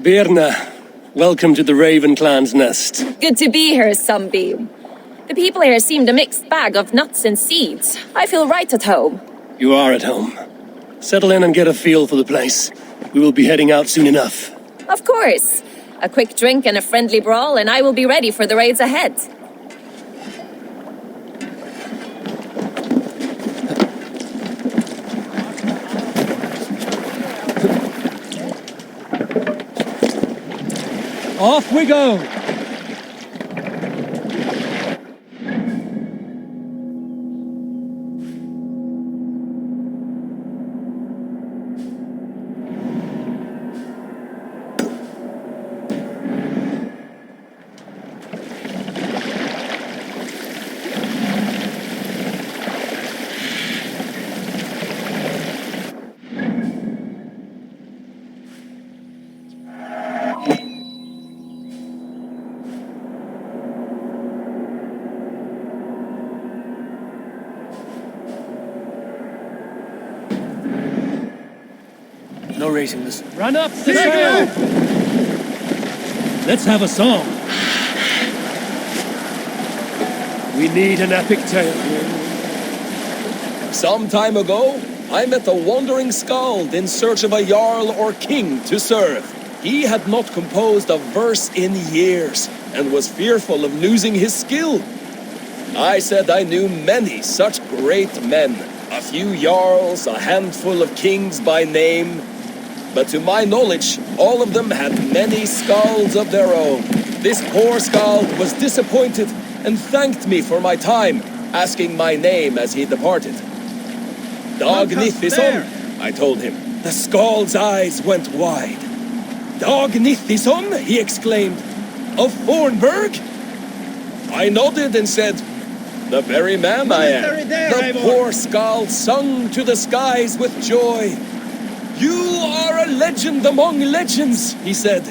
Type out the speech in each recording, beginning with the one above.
Birna, welcome to the Raven Clan's nest. Good to be here, Sunbeam. The people here seemed a mixed bag of nuts and seeds. I feel right at home. You are at home. Settle in and get a feel for the place. We will be heading out soon enough. Of course. A quick drink and a friendly brawl, and I will be ready for the raids ahead. Off we go! No racing this. Run up the trail! Let's have a song. We need an epic tale. Some time ago, I met a wandering skald in search of a jarl or king to serve. He had not composed a verse in years and was fearful of losing his skill. I said I knew many such great men, a few jarls, a handful of kings by name. But to my knowledge, all of them had many skalds of their own. This poor skald was disappointed and thanked me for my time, asking my name as he departed. Dag Nithison, I told him. The skald's eyes went wide. Dag Nithison, he exclaimed. Of Fornburg? I nodded and said, the very man I am. The poor skald sung to the skies with joy. You are a legend among legends, he said.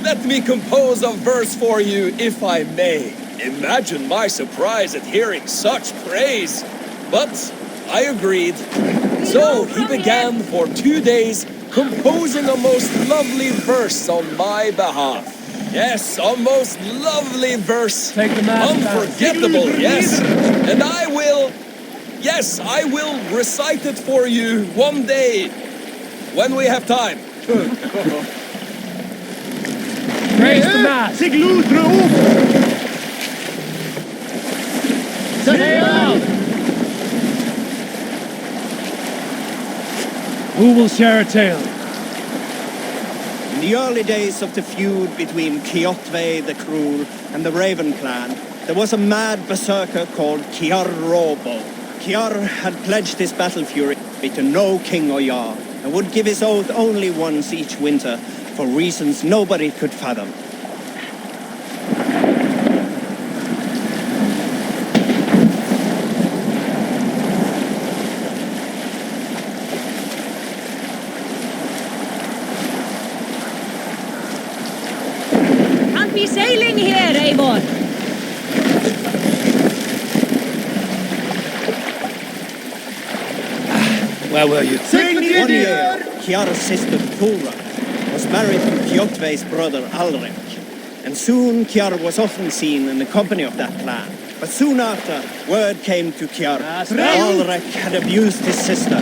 Let me compose a verse for you, if I may. Imagine my surprise at hearing such praise. But I agreed. So he began for 2 days composing a most lovely verse on my behalf. Yes, a most lovely verse. Take the mask down. Unforgettable, yes. And I will recite it for you one day. When we have time. Raise the mask! Sail! Who will share a tale? In the early days of the feud between Kjotve the Cruel and the Raven clan, there was a mad berserker called Kiar Robo. Kiar had pledged his battle fury to no king or jarl, and would give his oath only once each winter, for reasons nobody could fathom. Can't be sailing here, Eivor! Where were you? 1 year, Kiara's sister Thora was married to Kjotve's brother Alrek, and soon Kiara was often seen in the company of that clan. But soon after, word came to Kiara that Alrek had abused his sister.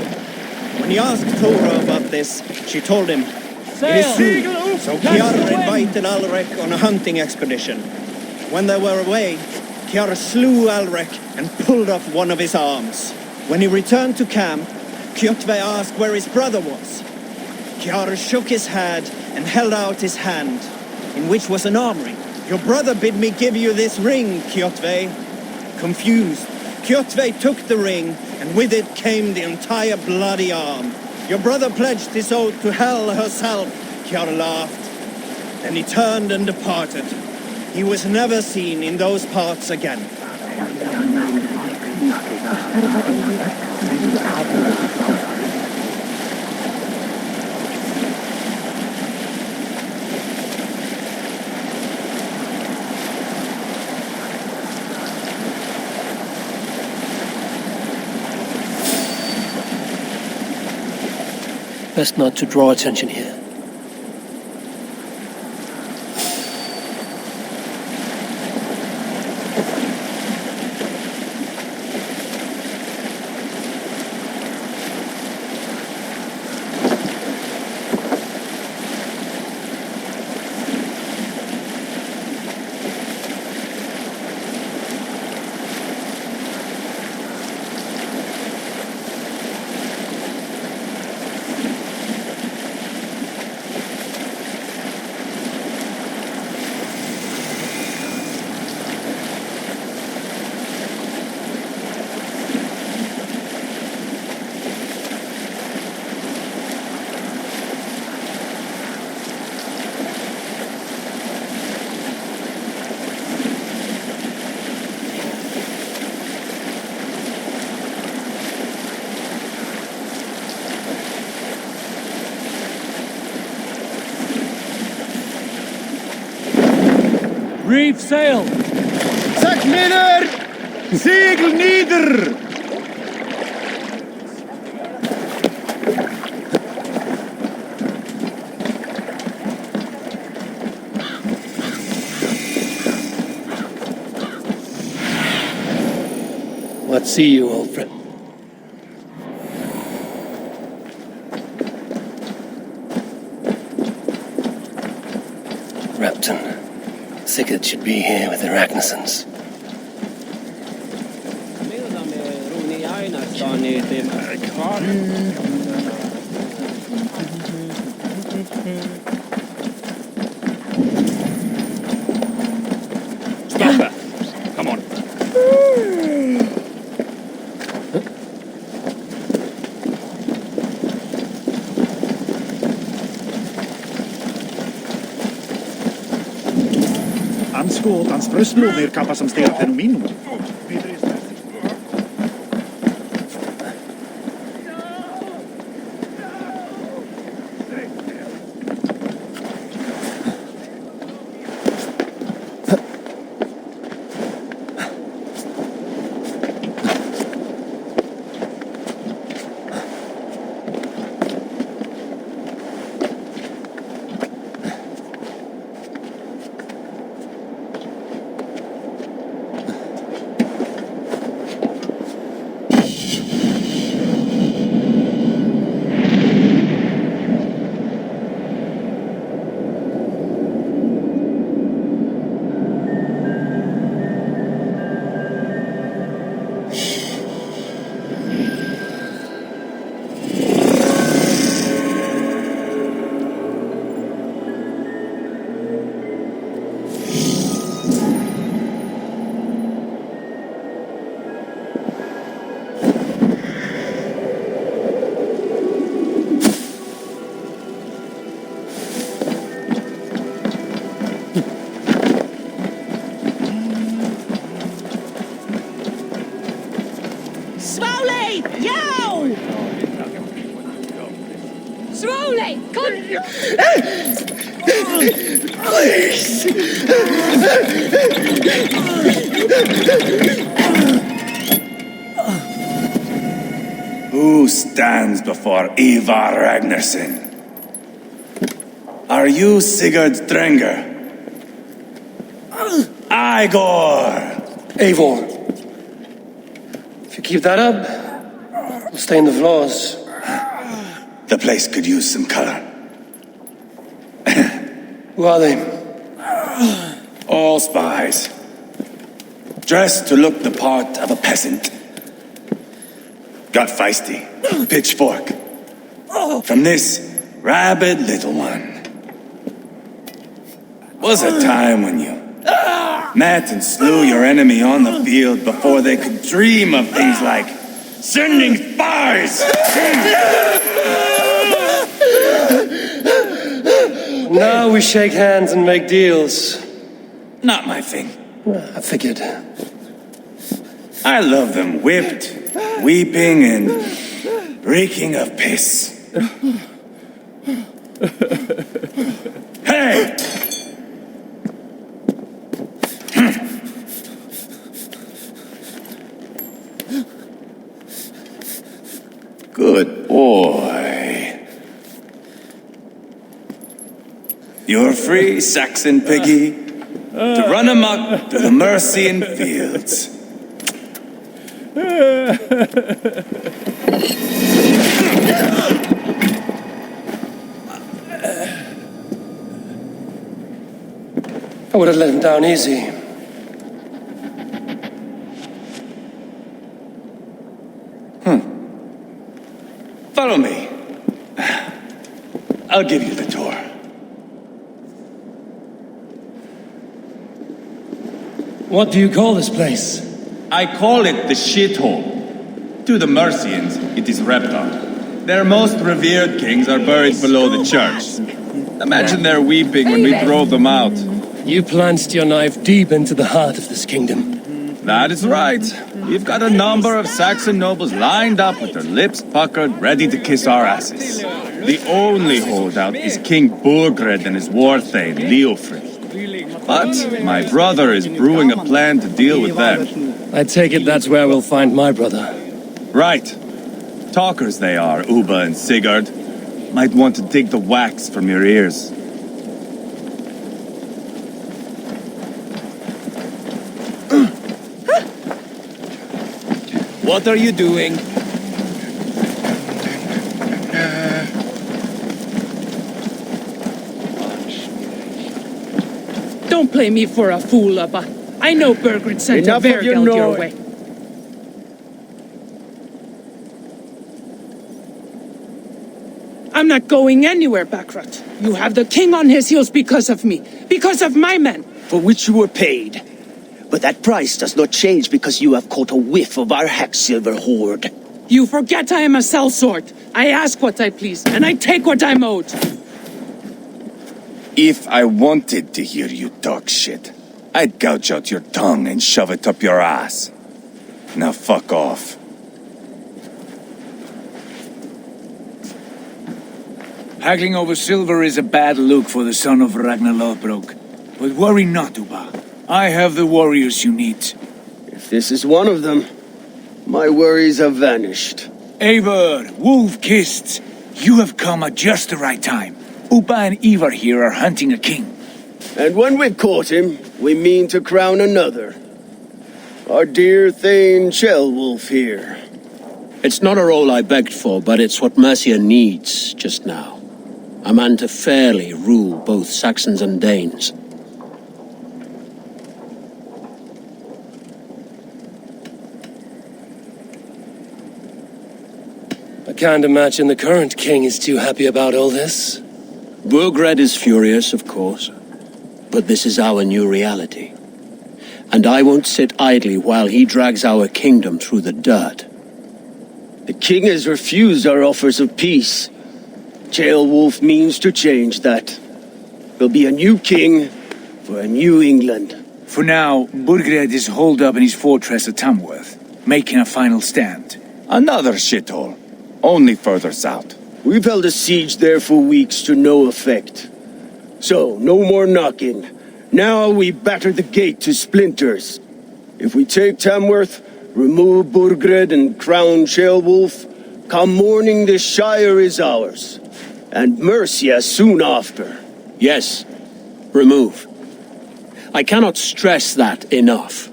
When he asked Thora about this, she told him, "It is soon." So Kiara invited Alrek on a hunting expedition. When they were away, Kiara slew Alrek and pulled off one of his arms. When he returned to camp, Kjotve asked where his brother was. Kiara shook his head and held out his hand, in which was an arm ring. "Your brother bid me give you this ring, Kjotve." Confused, Kjotve took the ring, and with it came the entire bloody arm. "Your brother pledged his oath to Hell herself," Kiara laughed. Then he turned and departed. He was never seen in those parts again. Best not to draw attention here. Reef sail! Sag Männer! Segel nieder! What see you, old friend? Repton. Sigurd should be here with the Ragnarsons. Stop that! Come on. Anskuot ans bröstblod kappa som stelt en minimum. Slowly! Yo! Slowly! Who stands before Eivor Ragnarsson? Are you Sigurd Drenger? Eivor! Eivor. If you keep that up, we'll stay in the floors. The place could use some color. Who are they? All spies. Dressed to look the part of a peasant. Got feisty. Pitchfork. From this rabid little one. Was a time when you met and slew your enemy on the field before they could dream of things like sending spies! Now we shake hands and make deals. Not my thing. I figured. I love them whipped, weeping, and reeking of piss. Hey! Good boy. You're free, Saxon piggy, to run amok through the Mercian fields. I would have let him down easy. Follow me. I'll give you the tour. What do you call this place? I call it the shithole. To the Mercians, it is Repton. Their most revered kings are buried below the church. Imagine their weeping when we drove them out. You plunged your knife deep into the heart of this kingdom. That is right. We've got a number of Saxon nobles lined up with their lips puckered, ready to kiss our asses. The only holdout is King Burgred and his war thane, Leofrid. But my brother is brewing a plan to deal with them. I take it that's where we'll find my brother. Right. Talkers they are, Uba and Sigurd. Might want to dig the wax from your ears. What are you doing? Don't play me for a fool, Abba. I know Bergrid sent Enough a of your Vergeld your noise. way. I'm not going anywhere, Backrot. You have the king on his heels because of me. Because of my men. For which you were paid. But that price does not change because you have caught a whiff of our Hacksilver hoard. You forget I am a sellsword. I ask what I please, and I take what I'm owed. If I wanted to hear you talk shit, I'd gouge out your tongue and shove it up your ass. Now fuck off. Haggling over silver is a bad look for the son of Ragnar Lothbrok. But worry not, Uba. I have the warriors you need. If this is one of them, my worries have vanished. Eivor, wolf-kissed, you have come at just the right time. Uba and Eivor here are hunting a king. And when we've caught him, we mean to crown another. Our dear Thane Ceolwulf here. It's not a role I begged for, but it's what Mercia needs just now. A man to fairly rule both Saxons and Danes. I can't imagine the current king is too happy about all this. Burgred is furious, of course. But this is our new reality. And I won't sit idly while he drags our kingdom through the dirt. The king has refused our offers of peace. Ceolwulf means to change that. There'll be a new king for a new England. For now, Burgred is holed up in his fortress at Tamworth, making a final stand. Another shithole. Only further south. We've held a siege there for weeks to no effect. So, no more knocking. Now we batter the gate to splinters. If we take Tamworth, remove Burgred and crown Ceolwulf, come morning the Shire is ours. And Mercia soon after. Yes, remove. I cannot stress that enough.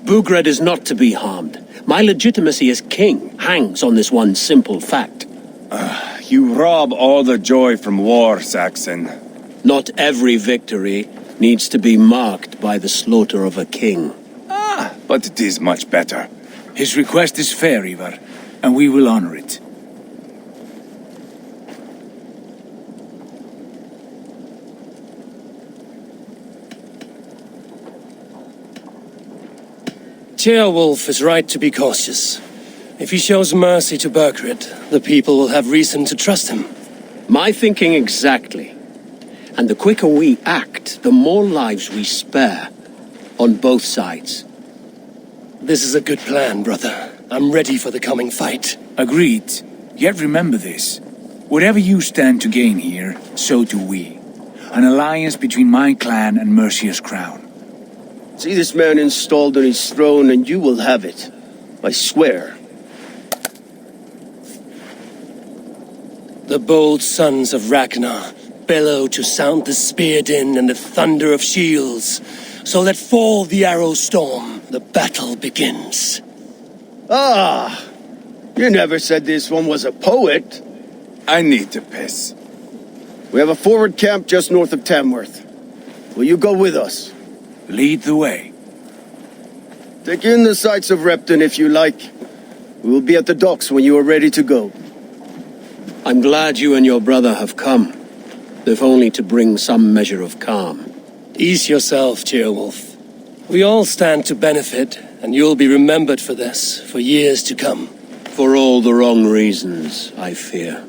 Burgred is not to be harmed. My legitimacy as king hangs on this one simple fact. You rob all the joy from war, Saxon. Not every victory needs to be marked by the slaughter of a king. But it is much better. His request is fair, Eivor, and we will honor it. Ceolwulf is right to be cautious. If he shows mercy to Burgred, the people will have reason to trust him. My thinking exactly. And the quicker we act, the more lives we spare. On both sides. This is a good plan, brother. I'm ready for the coming fight. Agreed. Yet remember this. Whatever you stand to gain here, so do we. An alliance between my clan and Mercia's crown. See this man installed on his throne and you will have it. I swear. The bold sons of Ragnar bellow to sound the spear din and the thunder of shields. So let fall the arrow storm. The battle begins. Ah! You never said this one was a poet. I need to piss. We have a forward camp just north of Tamworth. Will you go with us? Lead the way. Take in the sights of Repton if you like. We will be at the docks when you are ready to go. I'm glad you and your brother have come. If only to bring some measure of calm. Ease yourself, Ceolwulf. We all stand to benefit, and you'll be remembered for this, for years to come. For all the wrong reasons, I fear.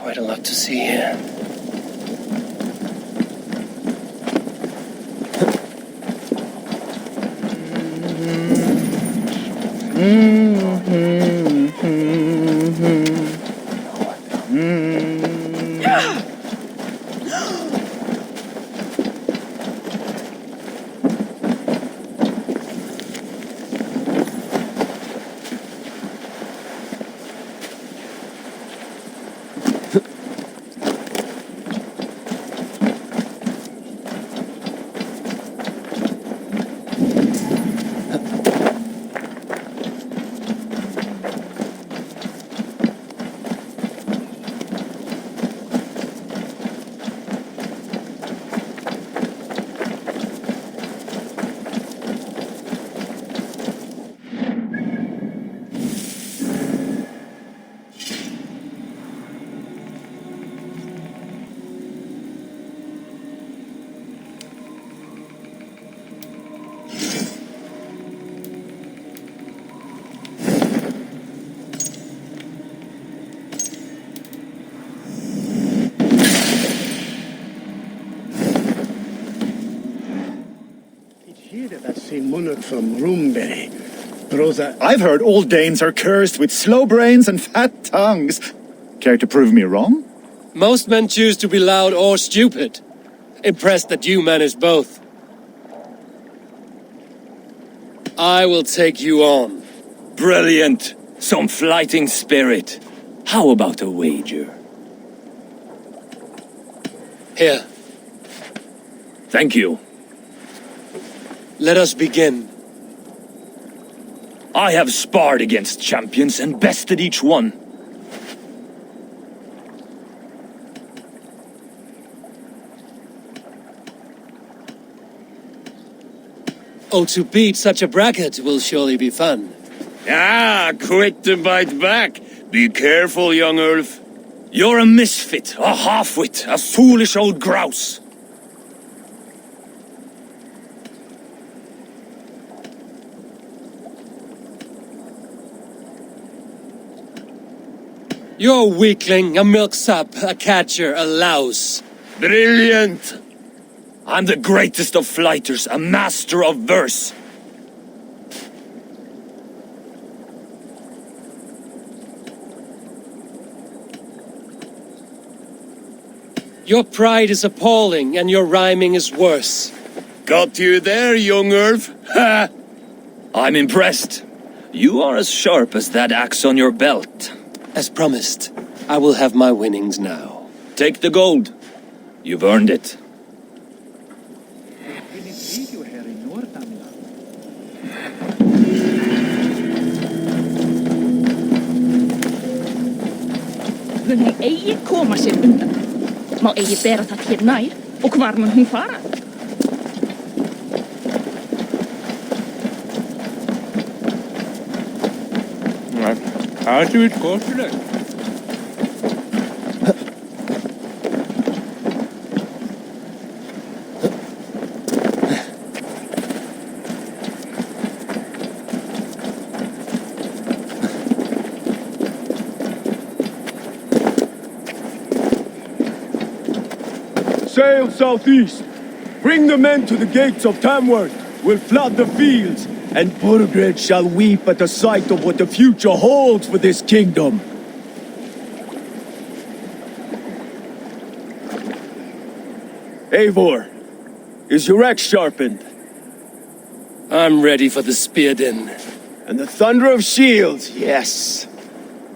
Quite a lot to see here. From Roomberry. Brother, I've heard all Danes are cursed with slow brains and fat tongues. Care to prove me wrong? Most men choose to be loud or stupid. Impressed that you manage both. I will take you on. Brilliant! Some fighting spirit. How about a wager? Here. Thank you. Let us begin. I have sparred against champions and bested each one. Oh, to beat such a bracket will surely be fun. Ah, quick to bite back. Be careful, young Ulf. You're a misfit, a half-wit, a foolish old grouse. You're a weakling, a milksop, a catcher, a louse. Brilliant! I'm the greatest of flighters, a master of verse. Your pride is appalling, and your rhyming is worse. Got you there, young Ulf. Ha! I'm impressed. You are as sharp as that axe on your belt. As promised, I will have my winnings now. Take the gold. You've earned it. Mun hún eigi koma sér undan. Má eigi bera það hér nær, og hvar mun hún fara? Það er kostulegt. Sail southeast. Bring the men to the gates of Tamworth. We'll flood the fields, and Burgred shall weep at the sight of what the future holds for this kingdom. Eivor, is your axe sharpened? I'm ready for the spear din. And the thunder of shields, yes.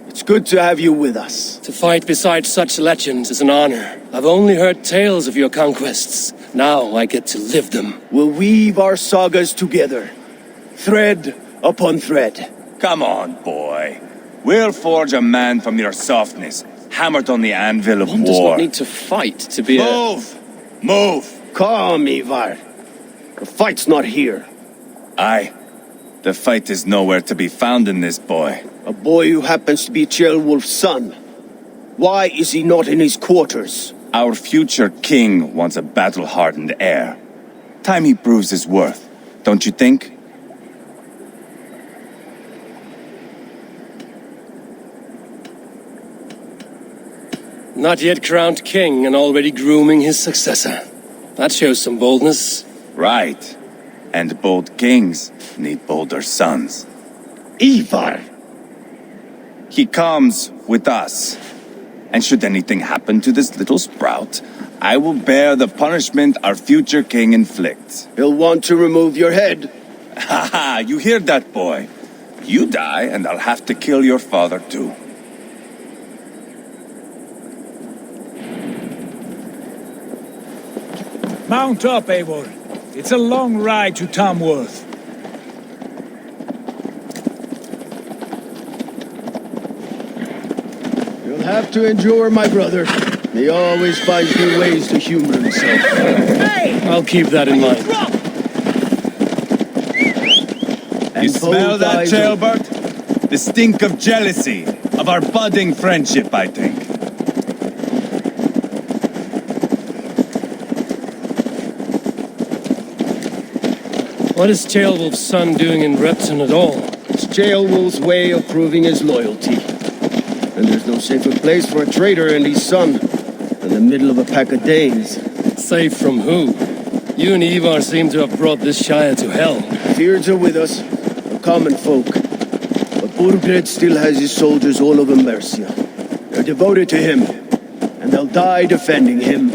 It's good to have you with us. To fight beside such legends is an honor. I've only heard tales of your conquests. Now I get to live them. We'll weave our sagas together, thread upon thread. Come on, boy. We'll forge a man from your softness, hammered on the anvil of One war. does not need to fight to be Move! Move! Calm, Eivor. The fight's not here. Aye. The fight is nowhere to be found in this boy. A boy who happens to be Ceolwulf's son. Why is he not in his quarters? Our future king wants a battle-hardened heir. Time he proves his worth, don't you think? Not yet crowned king and already grooming his successor. That shows some boldness. Right. And bold kings need bolder sons. Eivor! He comes with us. And should anything happen to this little sprout, I will bear the punishment our future king inflicts. He'll want to remove your head. Ha ha, you hear that, boy? You die, and I'll have to kill your father, too. Mount up, Eivor. It's a long ride to Tamworth. You'll have to endure, my brother. He always finds new ways to humor himself. Hey! I'll keep that in mind. You smell that, Jailbert? The stink of jealousy, of our budding friendship, I think. What is Ceolwulf's son doing in Repton at all? It's Ceolwulf's way of proving his loyalty. And there's no safer place for a traitor and his son than the middle of a pack of Danes. Safe from who? You and Eivor seem to have brought this shire to hell. Fears are with us, the common folk. But Burgred still has his soldiers all over Mercia. They're devoted to him, and they'll die defending him.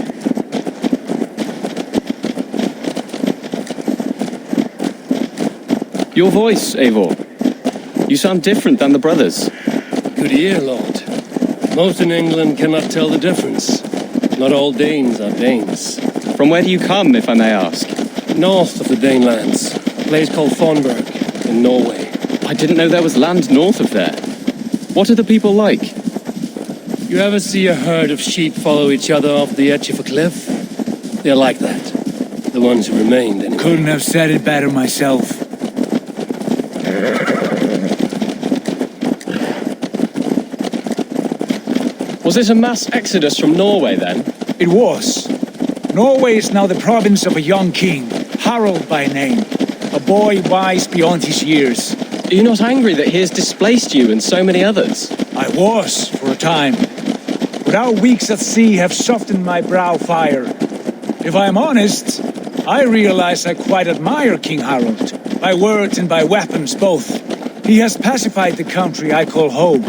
Your voice, Eivor. You sound different than the brothers. Good ear, Lord. Most in England cannot tell the difference. Not all Danes are Danes. From where do you come, if I may ask? North of the Danelands. A place called Thornburg, in Norway. I didn't know there was land north of there. What are the people like? You ever see a herd of sheep follow each other off the edge of a cliff? They're like that. The ones who remained, anyway. Couldn't have said it better myself. Was it a mass exodus from Norway, then? It was. Norway is now the province of a young king, Harald by name. A boy wise beyond his years. Are you not angry that he has displaced you and so many others? I was, for a time. But our weeks at sea have softened my brow fire. If I am honest, I realize I quite admire King Harald. By words and by weapons, both. He has pacified the country I call home.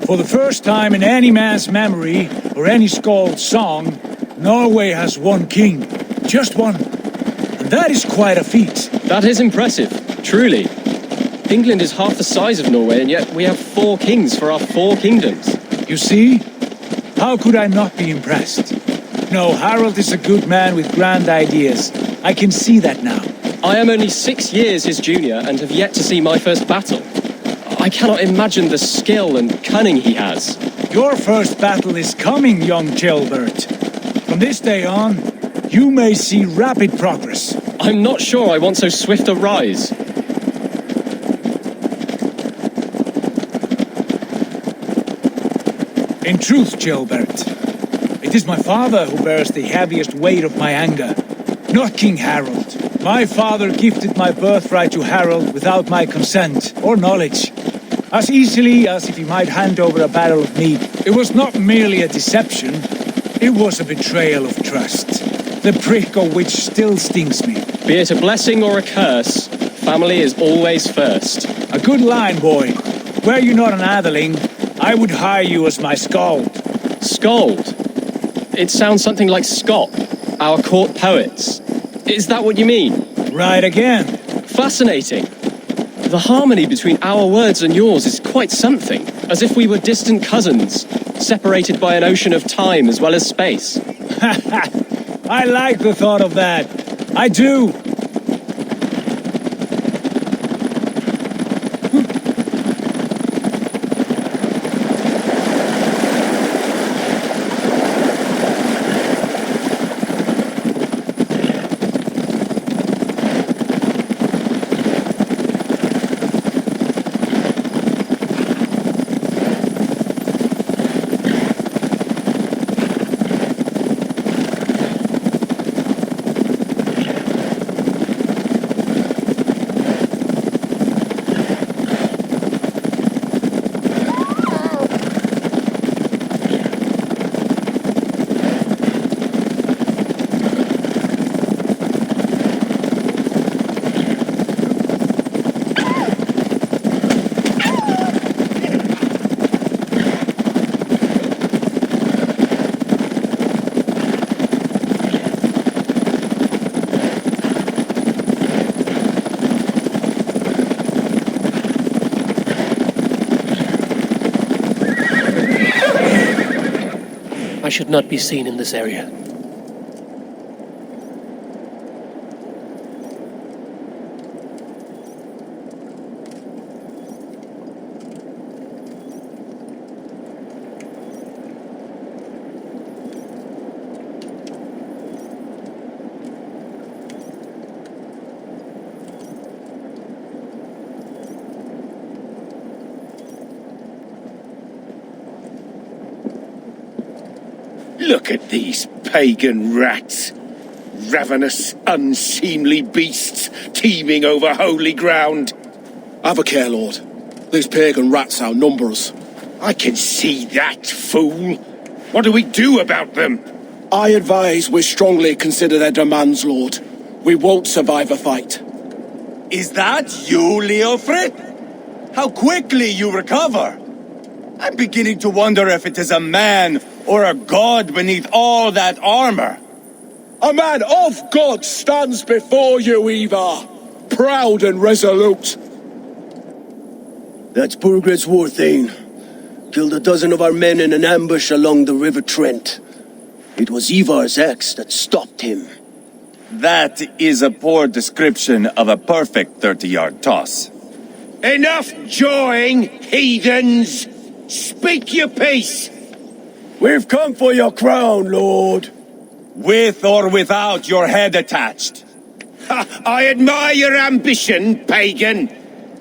For the first time in any man's memory, or any skald's song, Norway has one king. Just one. And that is quite a feat. That is impressive, truly. England is half the size of Norway, and yet we have 4 kings for our 4 kingdoms. You see? How could I not be impressed? No, Harald is a good man with grand ideas. I can see that now. I am only 6 years his junior and have yet to see my first battle. I cannot imagine the skill and cunning he has. Your first battle is coming, young Ceolbert. From this day on, you may see rapid progress. I'm not sure I want so swift a rise. In truth, Ceolbert, it is my father who bears the heaviest weight of my anger, not King Harald. My father gifted my birthright to Harald without my consent or knowledge. As easily as if he might hand over a barrel of mead. It was not merely a deception, it was a betrayal of trust. The prick of which still stings me. Be it a blessing or a curse, family is always first. A good line, boy. Were you not an atheling, I would hire you as my skald. Skald? It sounds something like Scott, our court poets. Is that what you mean? Right again. Fascinating. The harmony between our words and yours is quite something. As if we were distant cousins, separated by an ocean of time as well as space. I like the thought of that. I do. I should not be seen in this area. Look at these pagan rats. Ravenous, unseemly beasts teeming over holy ground. Have a care, Lord. These pagan rats outnumber us. I can see that, fool. What do we do about them? I advise we strongly consider their demands, Lord. We won't survive a fight. Is that you, Leofrid? How quickly you recover! I'm beginning to wonder if it is a man or a god beneath all that armor. A man of God stands before you, Eivor, proud and resolute. That's Burgred's war thane. Killed a dozen of our men in an ambush along the River Trent. It was Eivor's axe that stopped him. That is a poor description of a perfect 30-yard toss. Enough jawing, heathens! Speak your piece! We've come for your crown, Lord. With or without your head attached. I admire your ambition, pagan.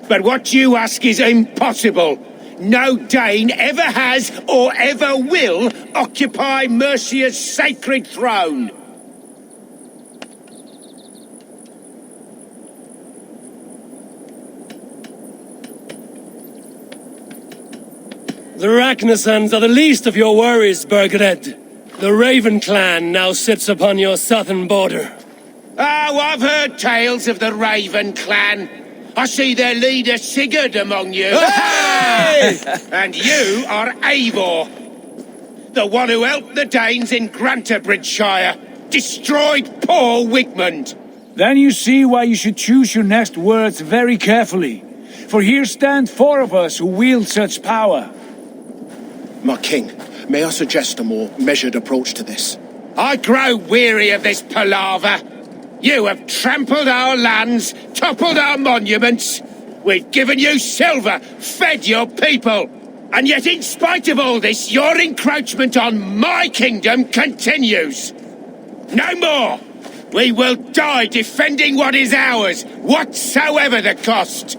But what you ask is impossible. No Dane ever has or ever will occupy Mercia's sacred throne. The Ragnarsons are the least of your worries, Burgred. The Raven clan now sits upon your southern border. Oh, I've heard tales of the Raven clan. I see their leader Sigurd among you. Hey! And you are Eivor, the one who helped the Danes in Grantabridgeshire, destroyed poor Wigmund. Then you see why you should choose your next words very carefully. For here stand 4 of us who wield such power. My king, may I suggest a more measured approach to this? I grow weary of this palaver. You have trampled our lands, toppled our monuments. We've given you silver, fed your people. And yet in spite of all this, your encroachment on my kingdom continues. No more! We will die defending what is ours, whatsoever the cost.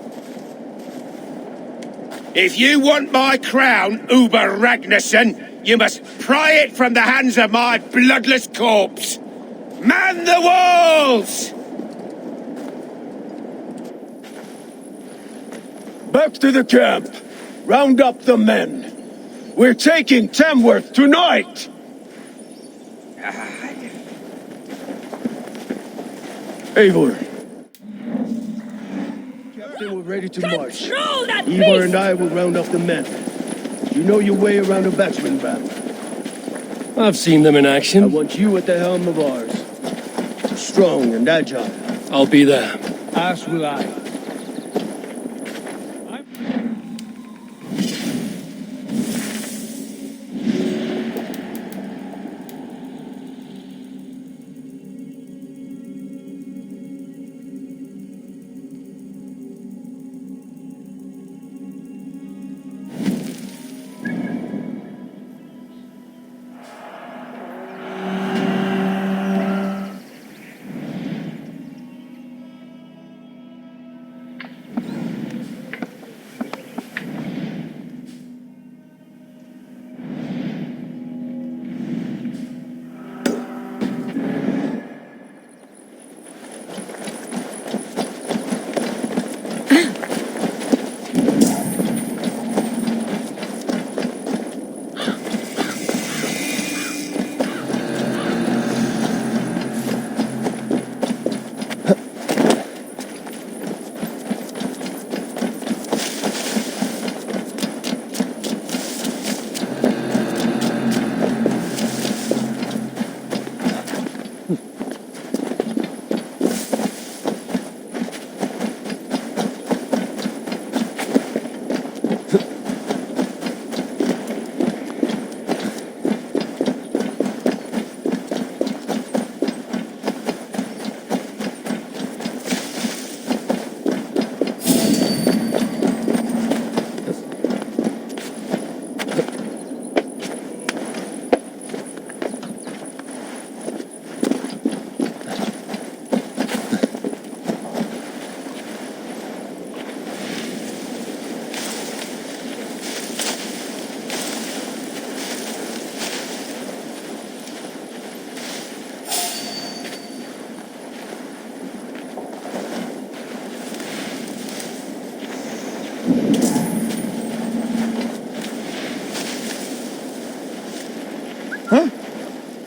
If you want my crown, Uber Ragnarsson, you must pry it from the hands of my bloodless corpse. Man the walls! Back to the camp. Round up the men. We're taking Tamworth tonight. Eivor. Captain, we're ready to march. Control that Eivor beast! and I will round up the men. You know your way around a batsman battle. I've seen them in action. I want you at the helm of ours. Strong and agile. I'll be there. As will I.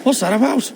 What's that about?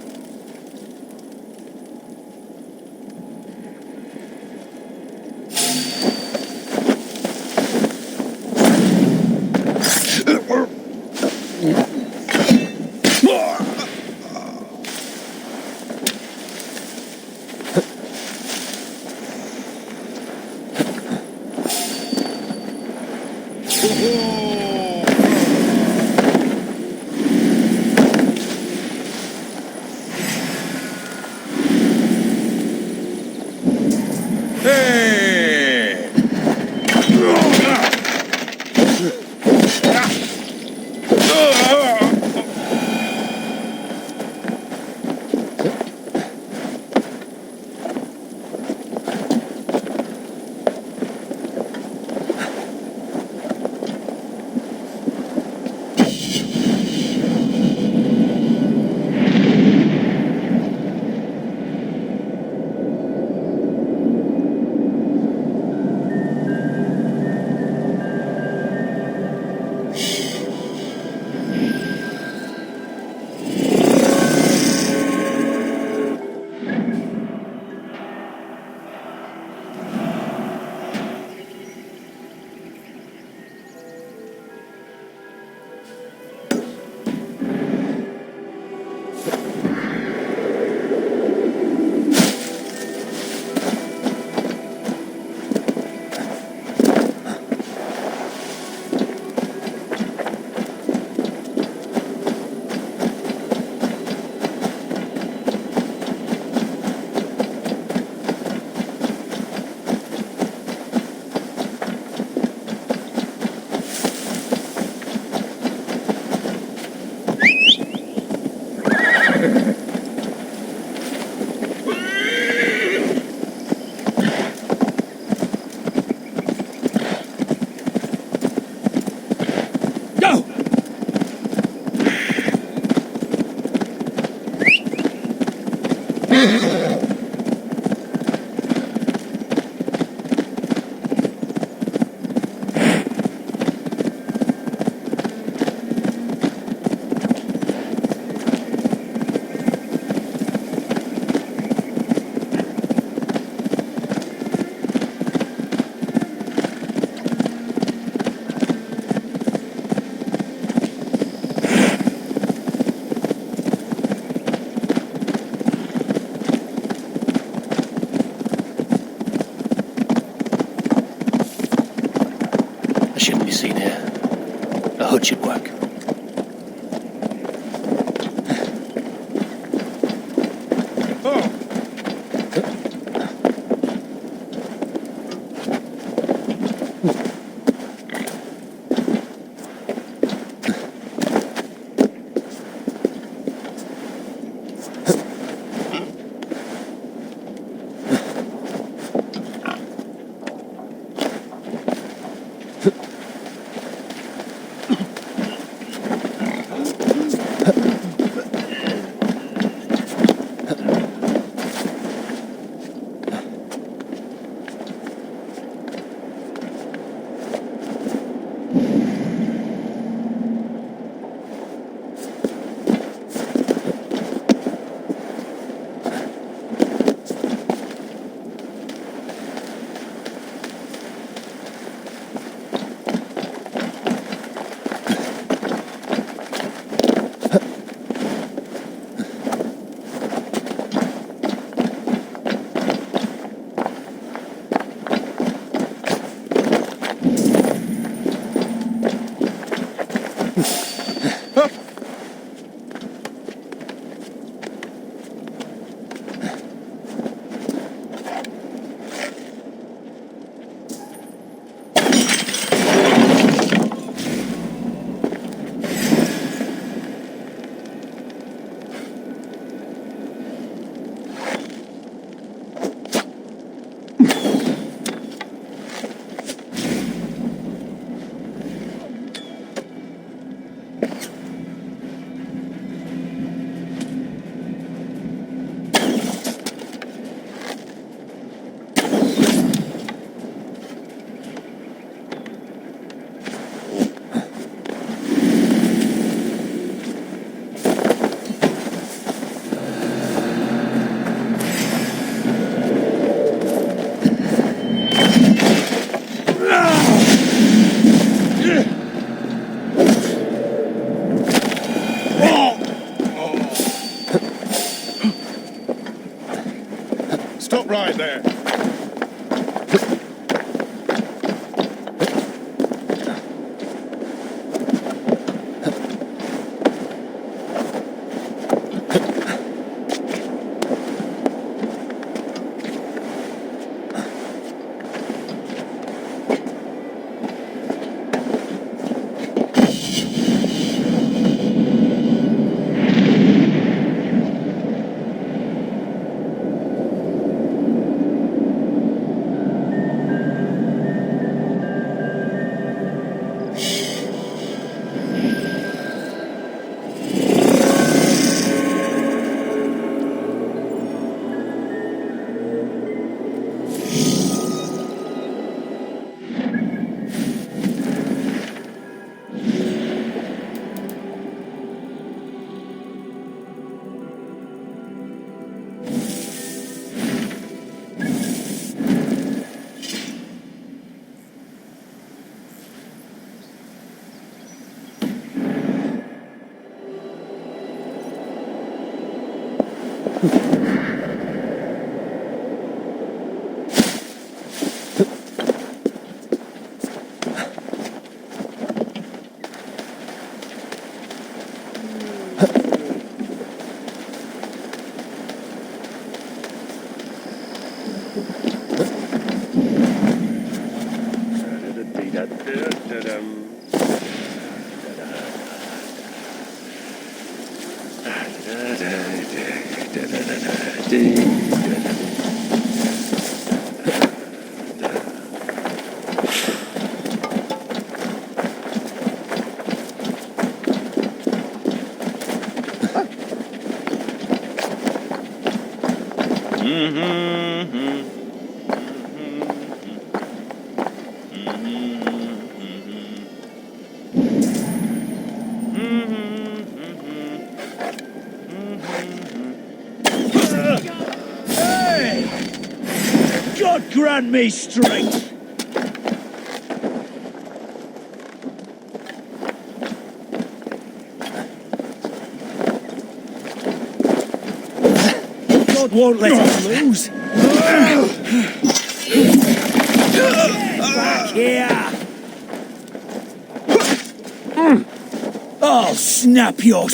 there. God grant me strength! God won't let us lose. Back here! I'll snap your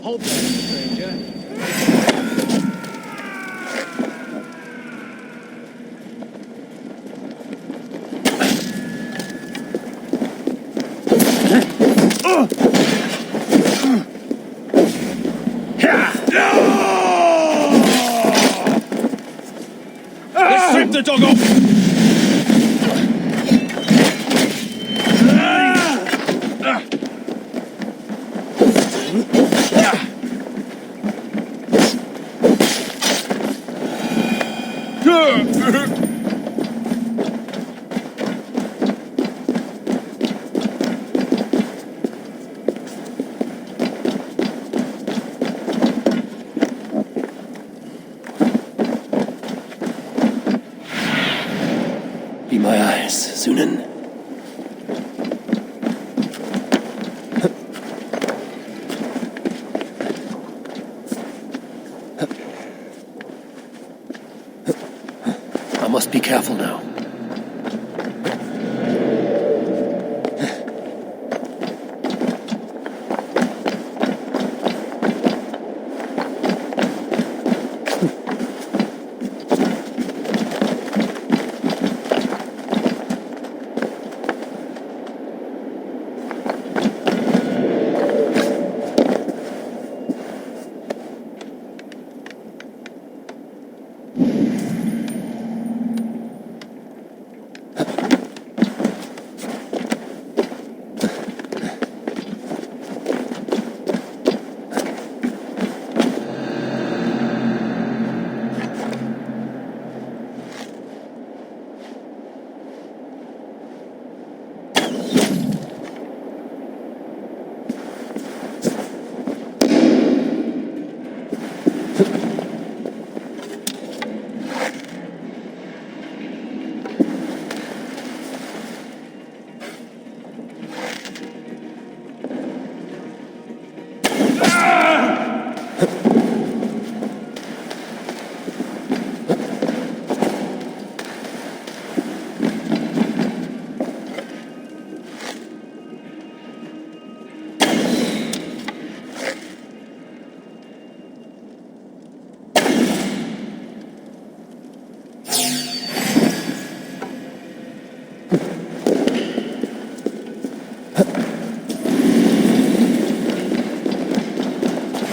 Hold there, stranger. Let's strip the dog off! Be my eyes, Sunan. I must be careful now.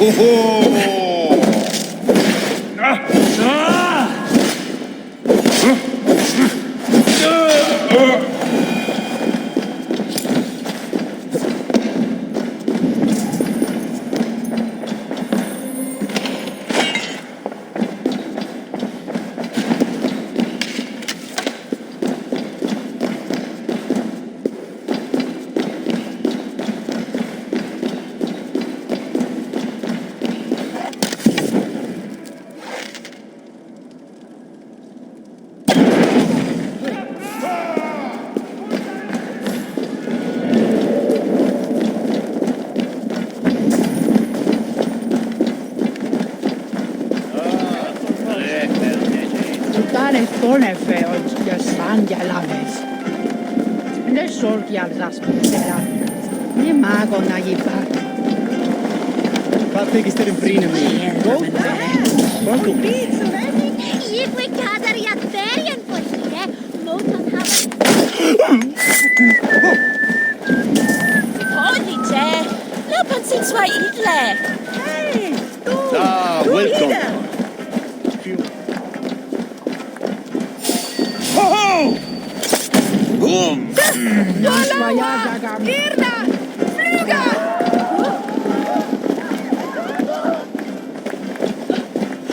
Welcome.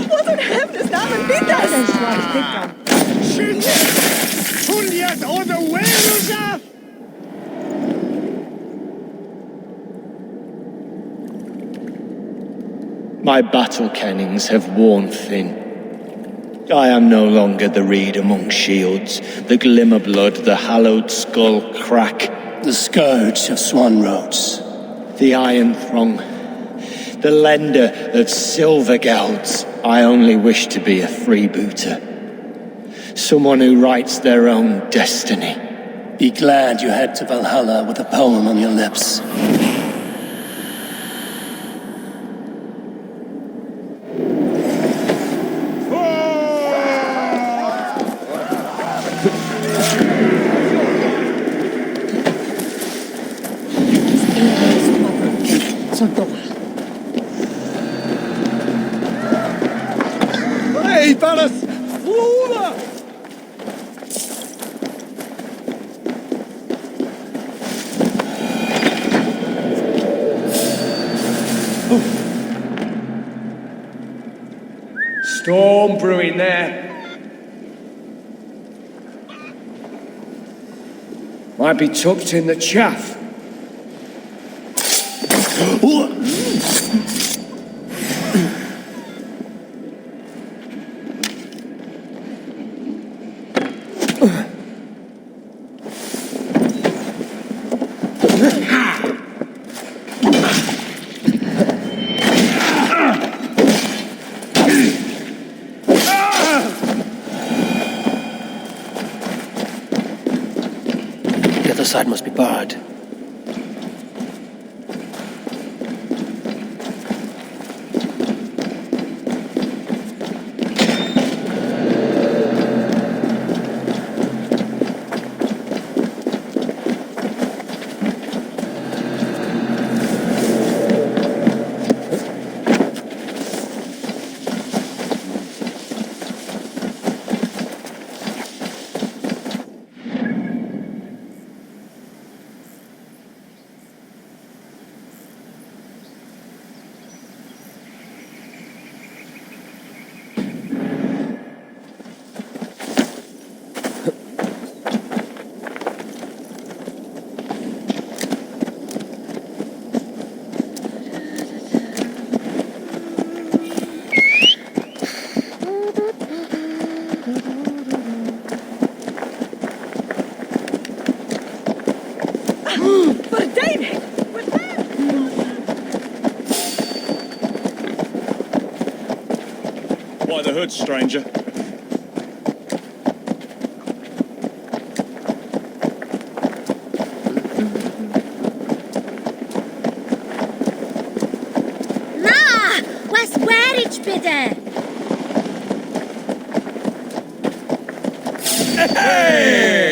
Wat een hemdesnaam en dit My battle kennings have worn thin. I am no longer the reed among shields, the glimmer blood, the hallowed skull crack. The scourge of swan roads. The iron throng. The lender of silver gelds. I only wish to be a freebooter. Someone who writes their own destiny. Be glad you head to Valhalla with a poem on your lips. Hey, fellas! Lula! Storm brewing there. Might be tucked in the chaff. The other side must be barred. Why the hood, stranger? Was Werich bitte? Hey!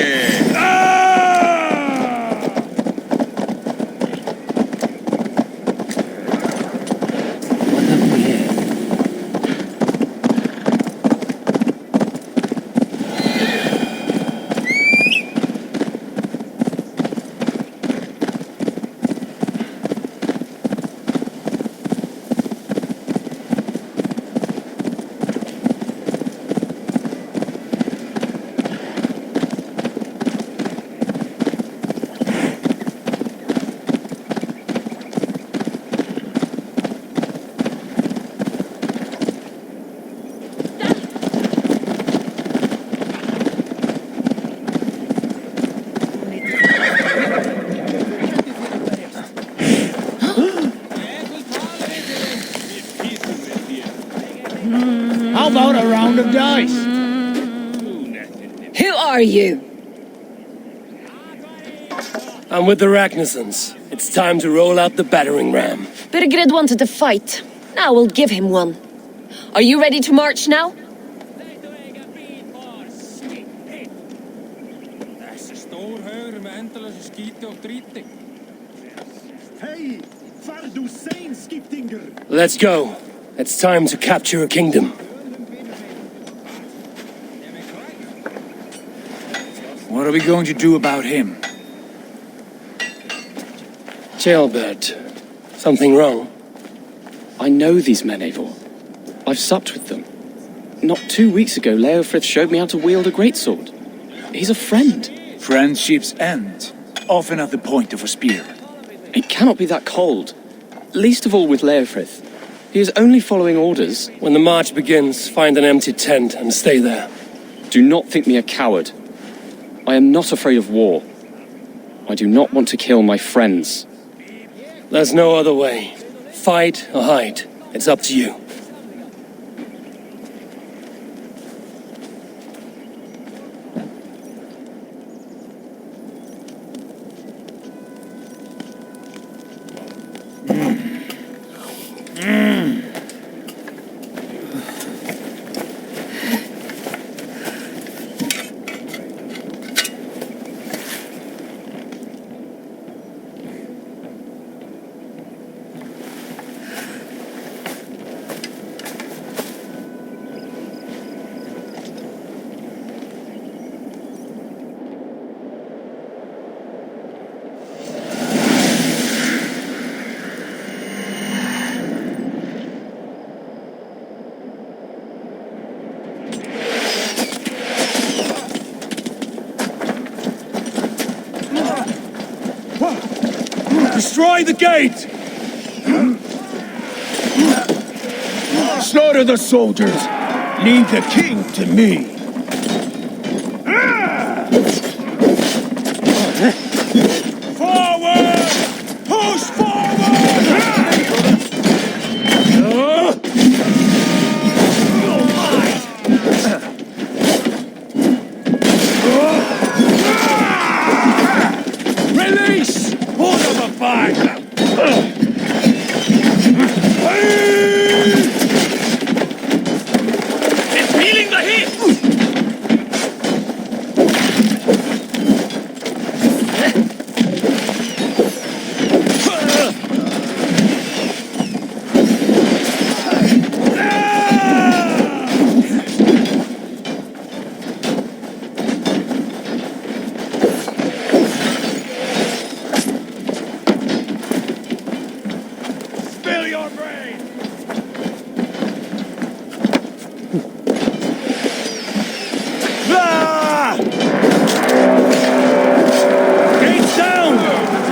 are you? I'm with the Ragnarsons. It's time to roll out the battering ram. Birgred wanted to fight. Now we'll give him one. Are you ready to march now? Let's go. It's time to capture a kingdom. What are we going to do about him? Jailbird. Something wrong? I know these men, Eivor. I've supped with them. Not 2 weeks ago, Leofrith showed me how to wield a greatsword. He's a friend. Friendships end, often at the point of a spear. It cannot be that cold. Least of all with Leofrith. He is only following orders. When the march begins, find an empty tent and stay there. Do not think me a coward. I am not afraid of war. I do not want to kill my friends. There's no other way. Fight or hide. It's up to you. Destroy the gate! Slaughter the soldiers. Leave the king to me. Forward! Push forward! Release! Pull them back! It's feeling the heat! Spill your brain! Ah! Gates down!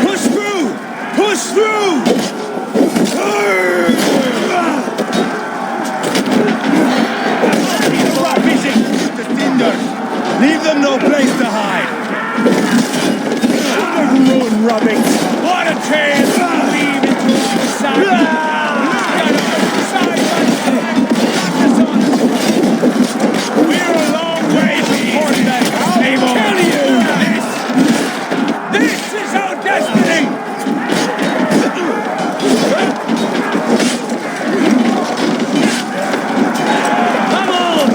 Push through! Push through! The Tinders! Leave them no place to hide! Ruin rubbing! What a chance to leave into the side! We're a long way from Portland! I'll kill you! This is our destiny! Come on!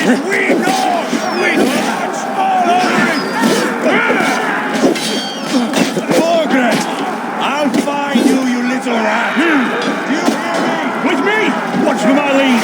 Margaret! I'll find you, you little rat! Do you hear me? With me! Watch for my lead!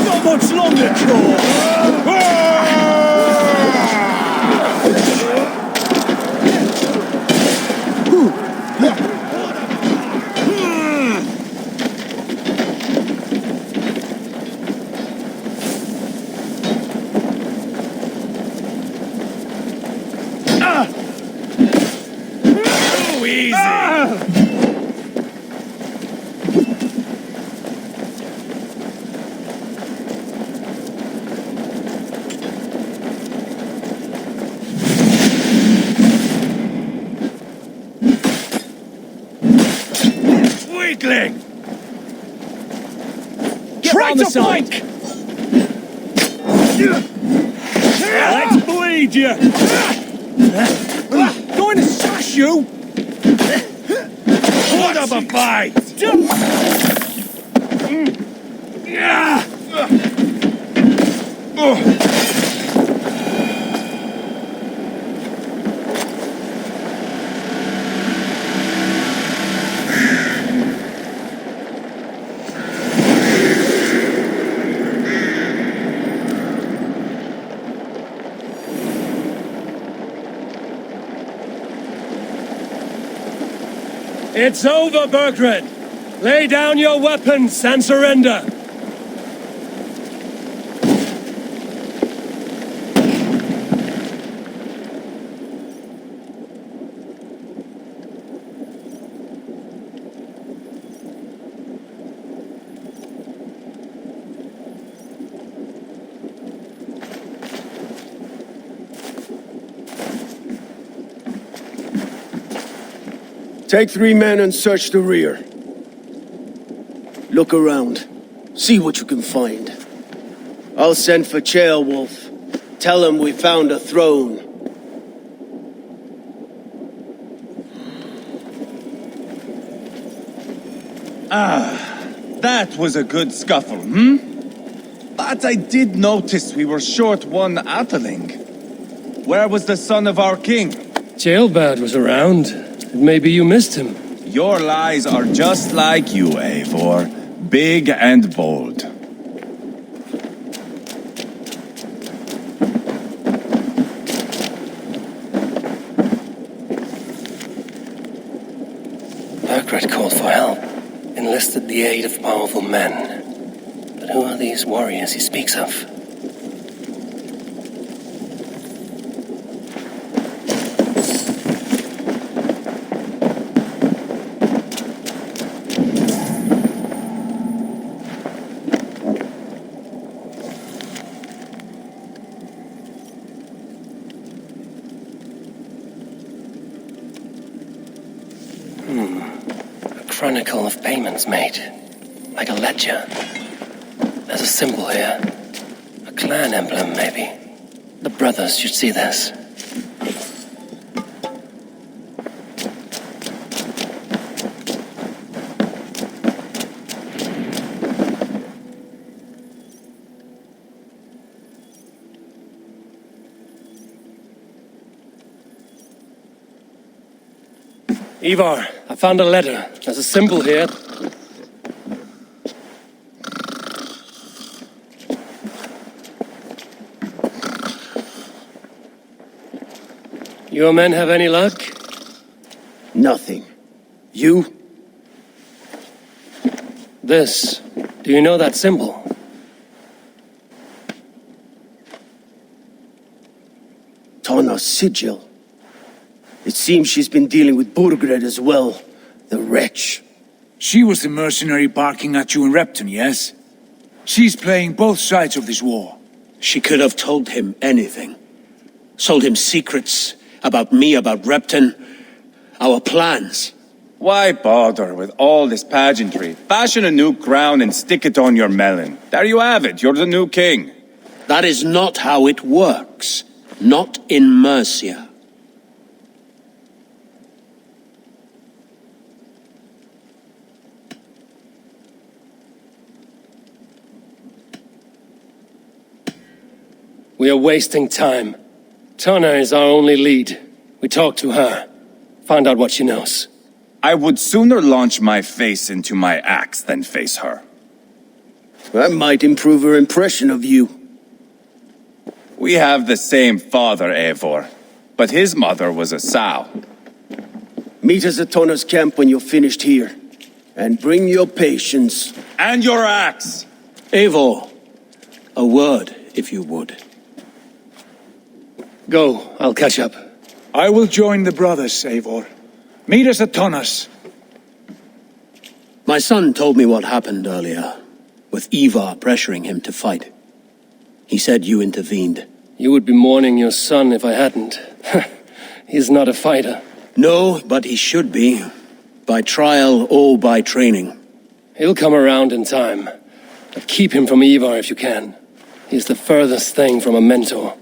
Not much longer, Too easy! Weakling! Try to flank! Let's bleed you! Going to sash you! Put up a fight! It's over, Bergred. Lay down your weapons and surrender. Take 3 men and search the rear. Look around. See what you can find. I'll send for Ceolwulf. Tell him we found a throne. That was a good scuffle, But I did notice we were short one Atheling. Where was the son of our king? Ceolbad was around. Maybe you missed him. Your lies are just like you, Eivor. Big and bold. Bergred called for help, enlisted the aid of powerful men. But who are these warriors he speaks of? Chronicle of payments made, like a ledger. There's a symbol here. A clan emblem, maybe. The brothers should see this. Eivor, I found a letter. There's a symbol here. Your men have any luck? Nothing. You? This. Do you know that symbol? Tana's sigil. It seems she's been dealing with Burgred as well. The wretch. She was the mercenary barking at you in Repton, yes? She's playing both sides of this war. She could have told him anything. Sold him secrets about me, about Repton, our plans. Why bother with all this pageantry? Fashion a new crown and stick it on your melon. There you have it, you're the new king. That is not how it works. Not in Mercia. We are wasting time. Tana is our only lead. We talk to her. Find out what she knows. I would sooner launch my face into my axe than face her. That might improve her impression of you. We have the same father, Eivor, but his mother was a sow. Meet us at Tana's camp when you're finished here. And bring your patience. And your axe! Eivor, a word, if you would. Go, I'll catch up. I will join the brothers, Eivor. Meet us at Tana's. My son told me what happened earlier, with Eivor pressuring him to fight. He said you intervened. You would be mourning your son if I hadn't. He's not a fighter. No, but he should be. By trial or by training. He'll come around in time. But keep him from Eivor if you can. He's the furthest thing from a mentor.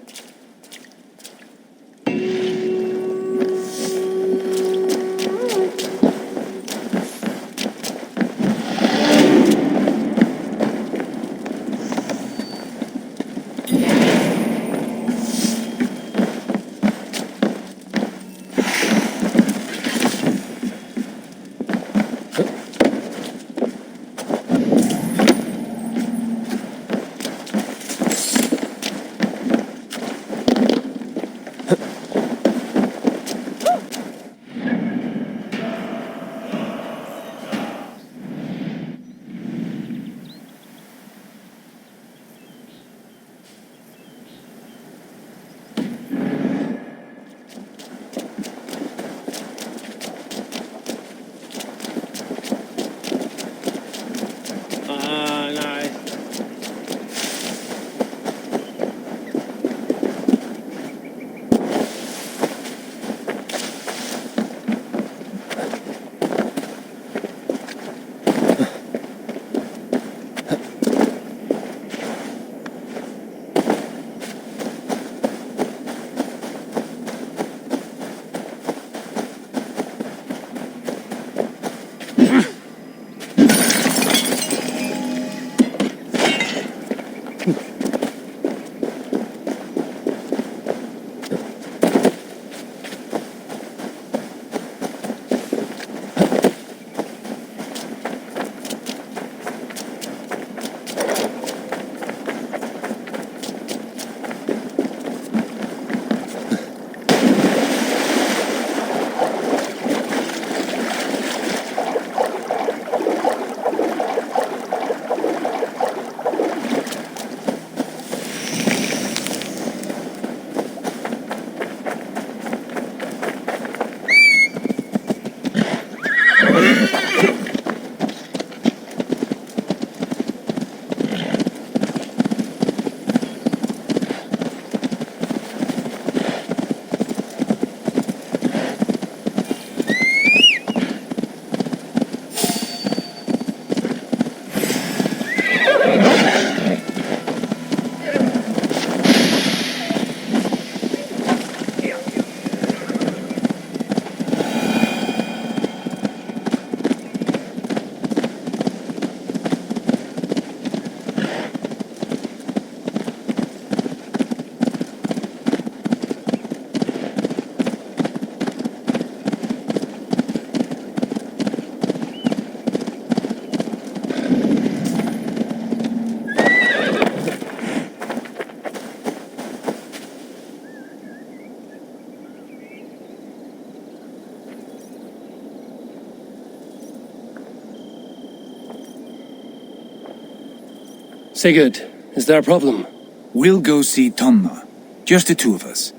Sigurd, is there a problem? We'll go see Tonna. Just the two of us.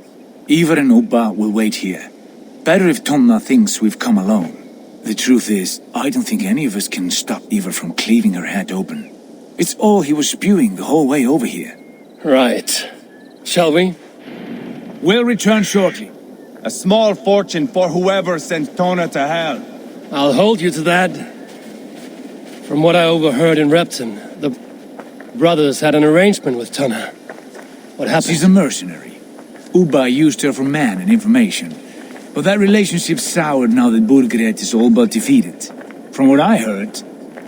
Eivor and Ubba will wait here. Better if Tonna thinks we've come alone. The truth is, I don't think any of us can stop Eivor from cleaving her head open. It's all he was spewing the whole way over here. Right. Shall we? We'll return shortly. A small fortune for whoever sent Tona to hell. I'll hold you to that. From what I overheard in Repton, the brothers had an arrangement with Tona. What happened? She's a mercenary. Uba used her for man and information. But that relationship soured now that Burgred is all but defeated. From what I heard,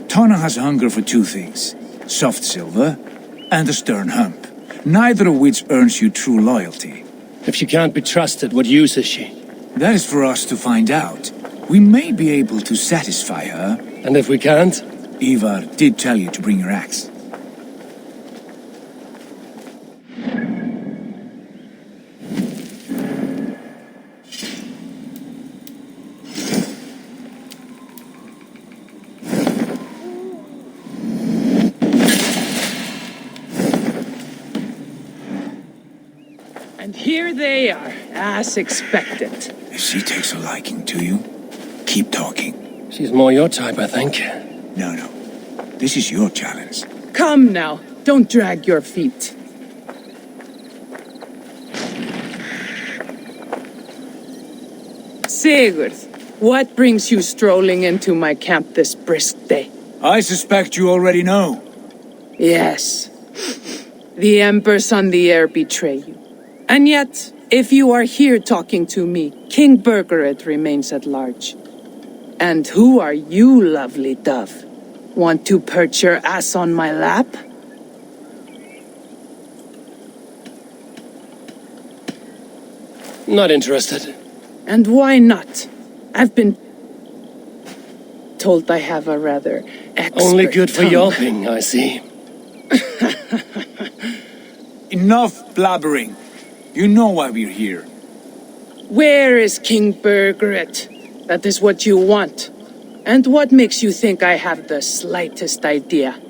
Tona has hunger for two things. Soft silver and a stern hump. Neither of which earns you true loyalty. If she can't be trusted, what use is she? That is for us to find out. We may be able to satisfy her. And if we can't? Eivor did tell you to bring your axe. And here they are, as expected. If she takes a liking to you, keep talking. She's more your type, I think. No. This is your challenge. Come now, don't drag your feet. Sigurd, what brings you strolling into my camp this brisk day? I suspect you already know. Yes. The Embers on the air betray you. And yet, if you are here talking to me, King Burgred remains at large. And who are you, lovely dove? Want to perch your ass on my lap? Not interested. And why not? I've been told I have a rather expert Only good for tongue. yelping, I see. Enough blabbering. You know why we're here. Where is King Burgred? That is what you want. And what makes you think I have the slightest idea?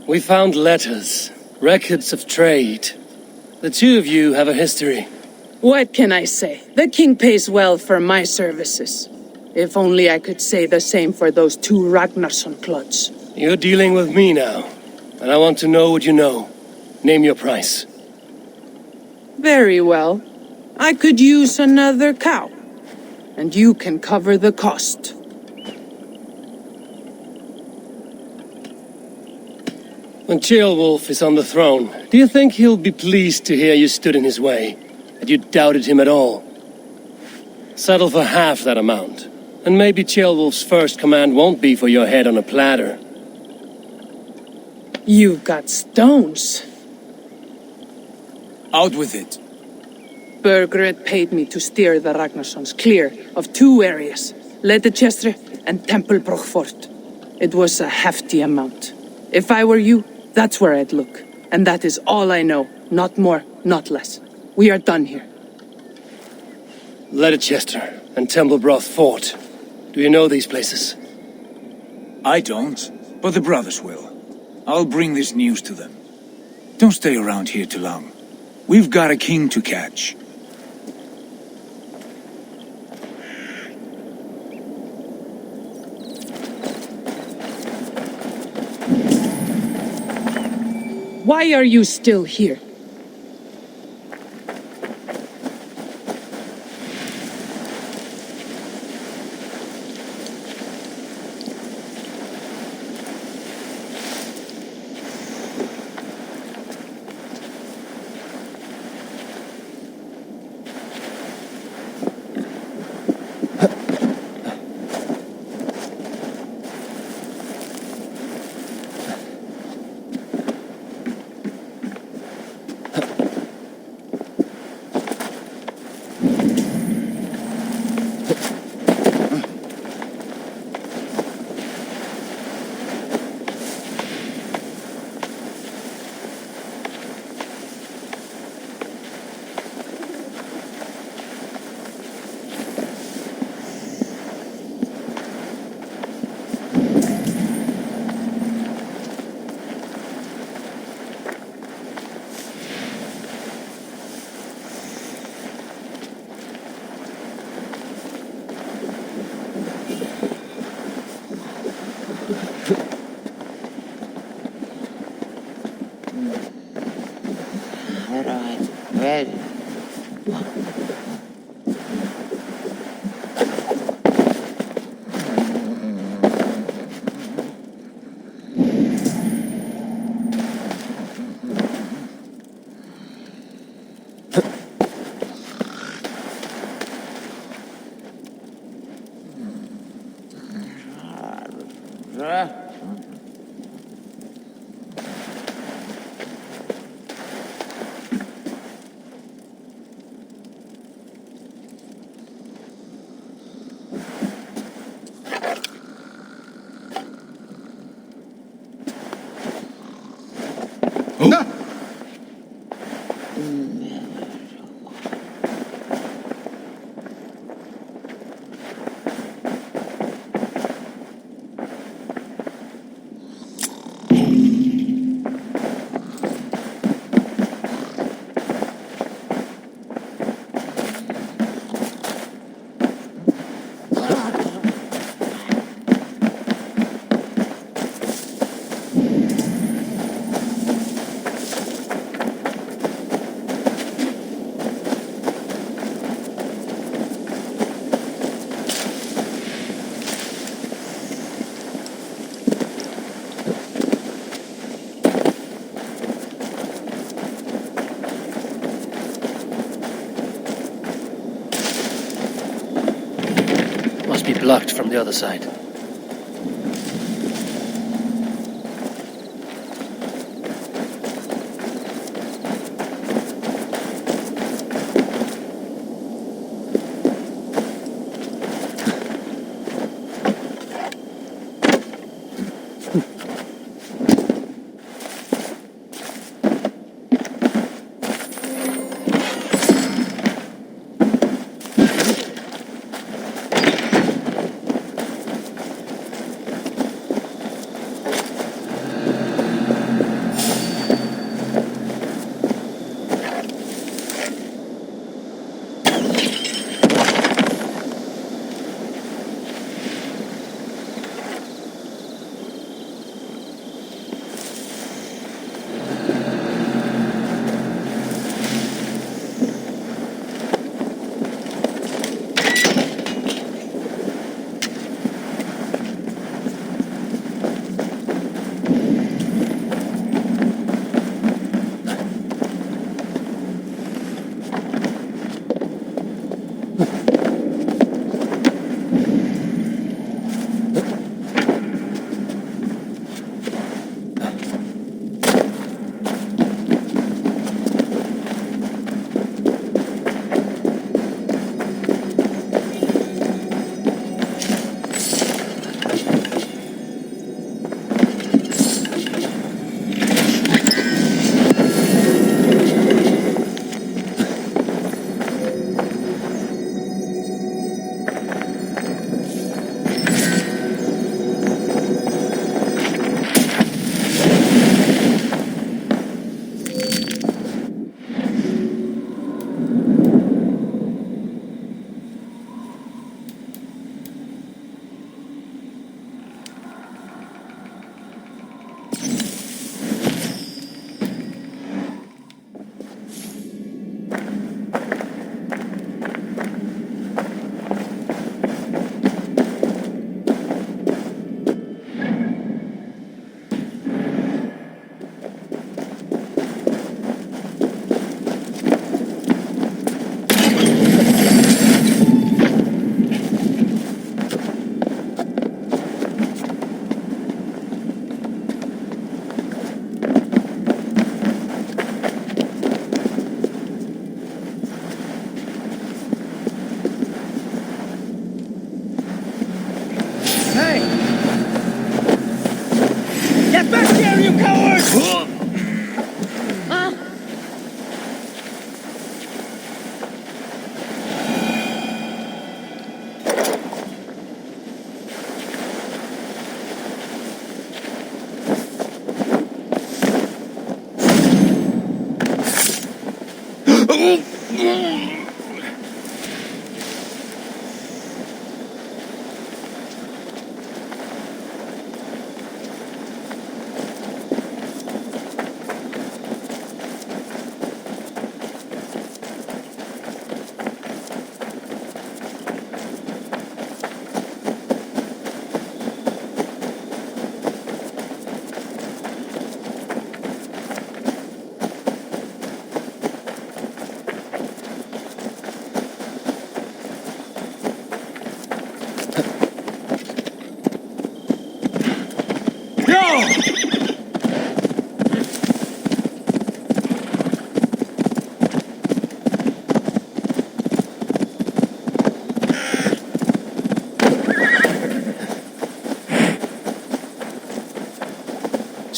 We found letters, records of trade. The two of you have a history. What can I say? The king pays well for my services. If only I could say the same for those two Ragnarsson clods. You're dealing with me now, and I want to know what you know. Name your price. Very well. I could use another cow. And you can cover the cost. When Ceolwulf is on the throne, do you think he'll be pleased to hear you stood in his way? That you doubted him at all? Settle for half that amount. And maybe Ceolwulf's first command won't be for your head on a platter. You've got stones. Out with it. Burgred paid me to steer the Ragnarssons clear of two areas, Ledechestre and Templebroch Fort. It was a hefty amount. If I were you, that's where I'd look. And that is all I know. Not more, not less. We are done here. Ledechestre and Templebroch Fort. Do you know these places? I don't, but the brothers will. I'll bring this news to them. Don't stay around here too long. We've got a king to catch. Why are you still here? Alright, ready. Be blocked from the other side.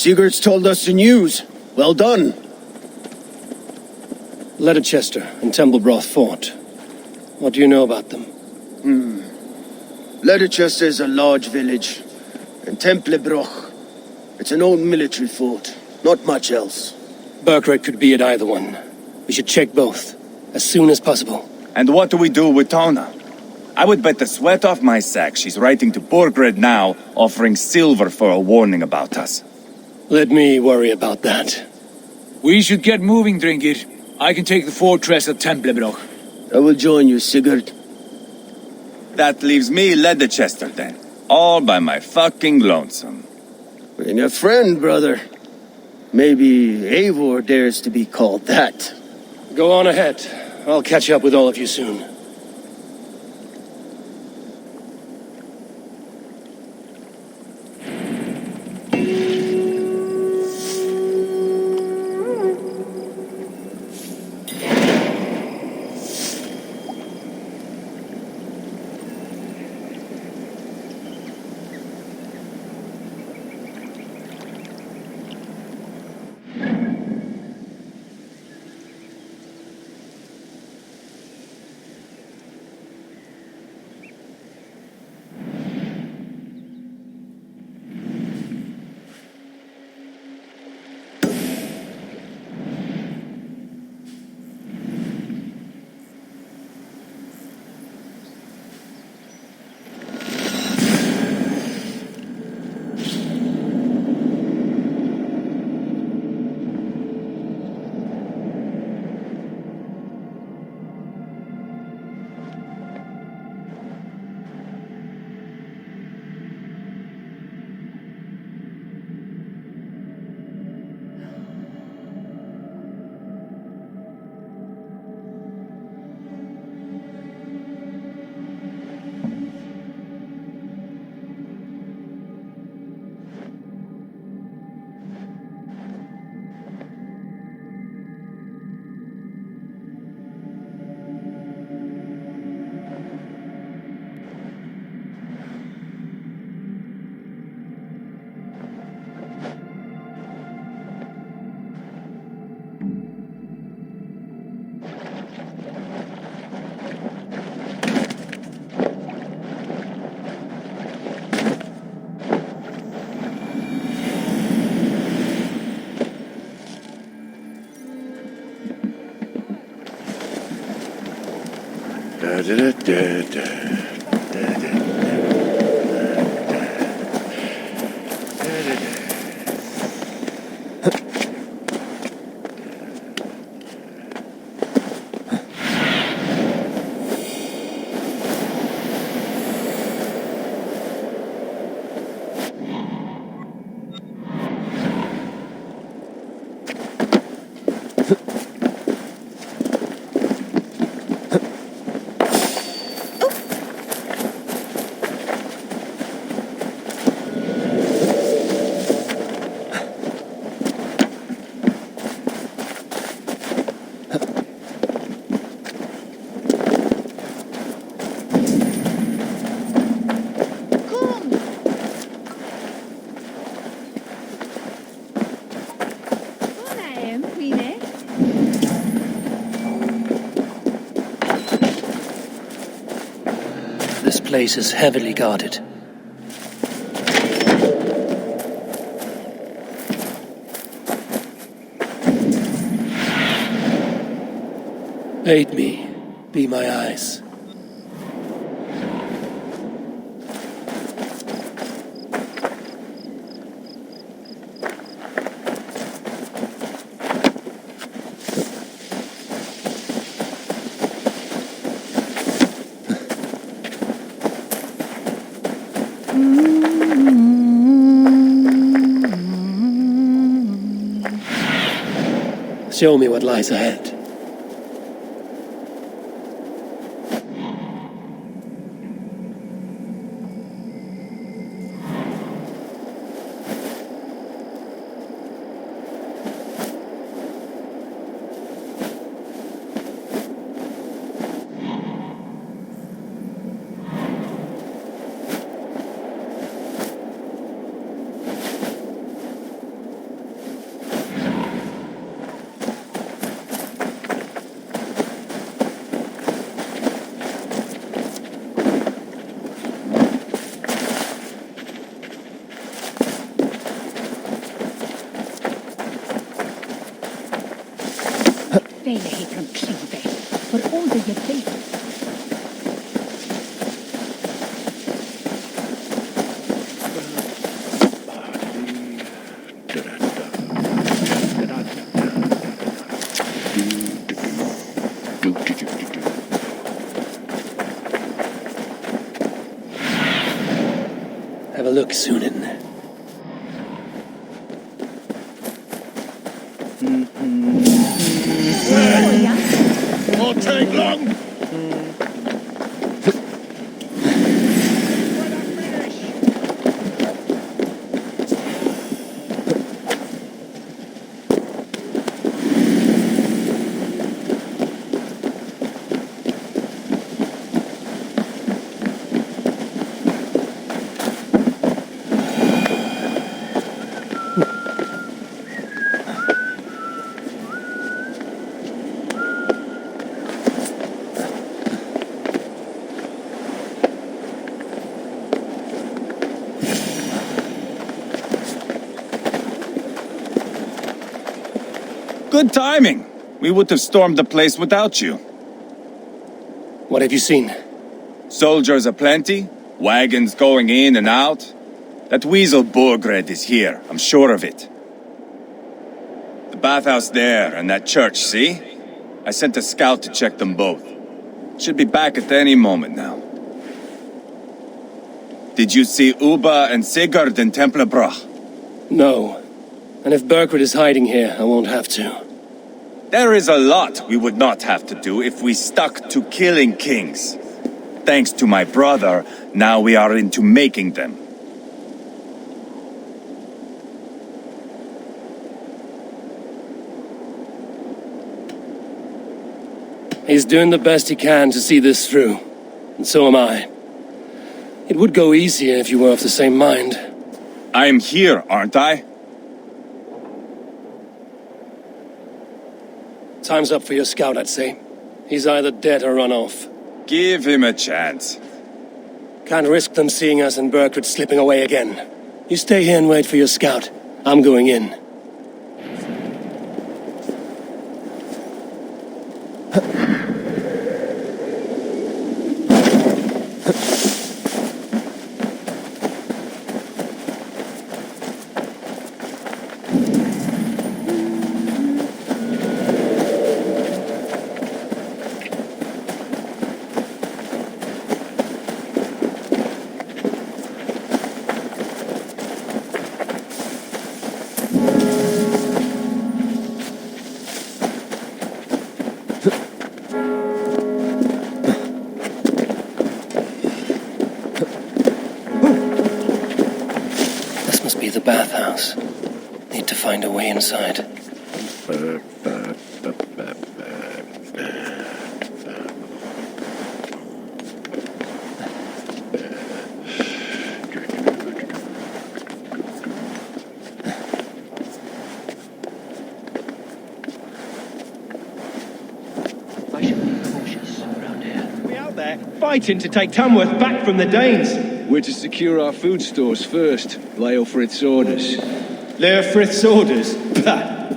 Sigurd's told us the news. Well done. Leicester and Templebroth fought. What do you know about them? Leicester is a large village. And Templebroch, it's an old military fort. Not much else. Burkred could be at either one. We should check both, as soon as possible. And what do we do with Tona? I would bet the sweat off my sack she's writing to Burkred now, offering silver for a warning about us. Let me worry about that. We should get moving, Drinkit. I can take the fortress at Templebroch. I will join you, Sigurd. That leaves me Leicester then. All by my fucking lonesome. Bring a friend, brother. Maybe Eivor dares to be called that. Go on ahead. I'll catch up with all of you soon. This place is heavily guarded. Aid me. Be my eyes. Show me what lies ahead. Vele heter om klive, for ålder je beter. Have a look, Sunan. Won't take long. Good timing. We would have stormed the place without you. What have you seen? Soldiers aplenty, wagons going in and out. That weasel Borgred is here, I'm sure of it. The bathhouse there and that church, see? I sent a scout to check them both. Should be back at any moment now. Did you see Uba and Sigurd in Templebrach? No. And if Berkred is hiding here, I won't have to. There is a lot we would not have to do if we stuck to killing kings. Thanks to my brother, now we are into making them. He's doing the best he can to see this through. And so am I. It would go easier if you were of the same mind. I am here, aren't I? Time's up for your scout, I'd say. He's either dead or run off. Give him a chance. Can't risk them seeing us and Berkred slipping away again. You stay here and wait for your scout. I'm going in. The bathhouse. Need to find a way inside. I should be cautious around here. We out there fighting to take Tamworth back from the Danes. We're to secure our food stores first. Leofrith's orders. Leofrith's orders? Bah!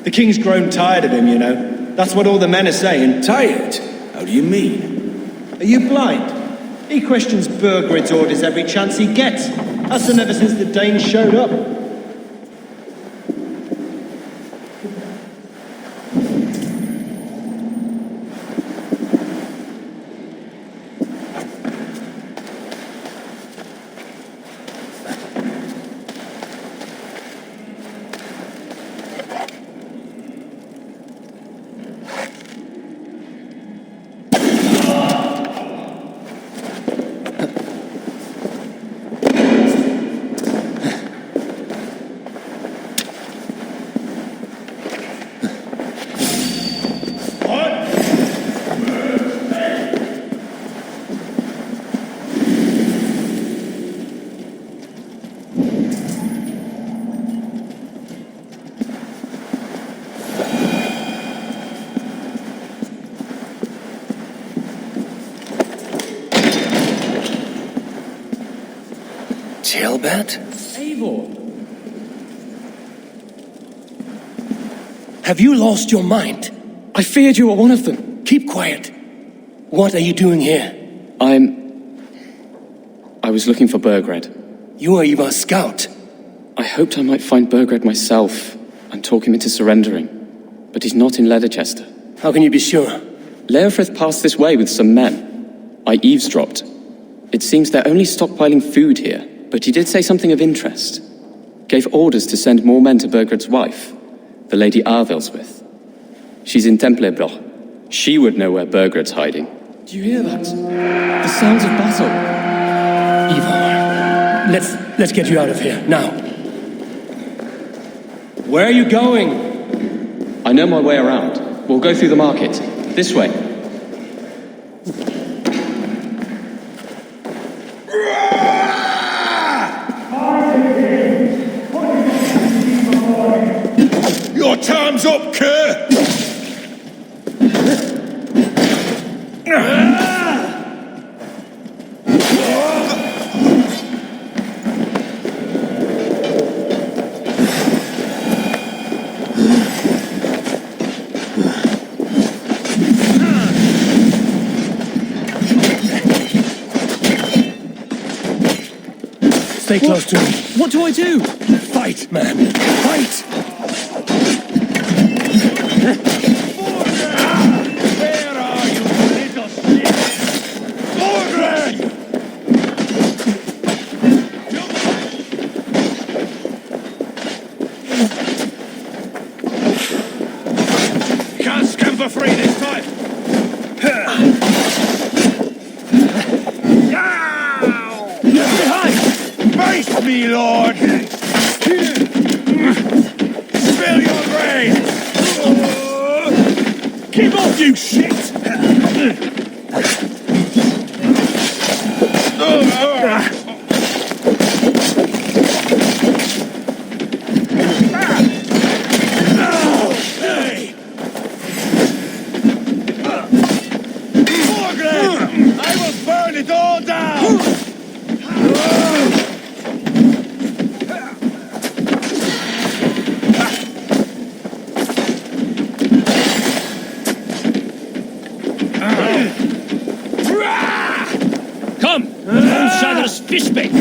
The king's grown tired of him, you know. That's what all the men are saying. Tired? How do you mean? Are you blind? He questions Bergred's orders every chance he gets. That's done ever since the Danes showed up. Jailbat? Eivor! Have you lost your mind? I feared you were one of them. Keep quiet. What are you doing here? I was looking for Burgred. You are Eivor's scout. I hoped I might find Burgred myself and talk him into surrendering. But he's not in Leicester. How can you be sure? Leofrith passed this way with some men. I eavesdropped. It seems they're only stockpiling food here, but he did say something of interest. Gave orders to send more men to Burgred's wife, the Lady Arvelswith. She's in Templebroch. She would know where Burgred's hiding. Do you hear that? The sounds of battle. Eivor, let's get you out of here, now. Where are you going? I know my way around. We'll go through the market. This way. Your time's up, cur! Stay close to me. What do I do? Fight, man. Fight! Where are you, little shit? Mordred! Can't scam for free this time! Behind! Face me, Lord! Spill your brains! Keep off, you shit! Hey! Morgan! I will burn it all down! Outsiders fishbait!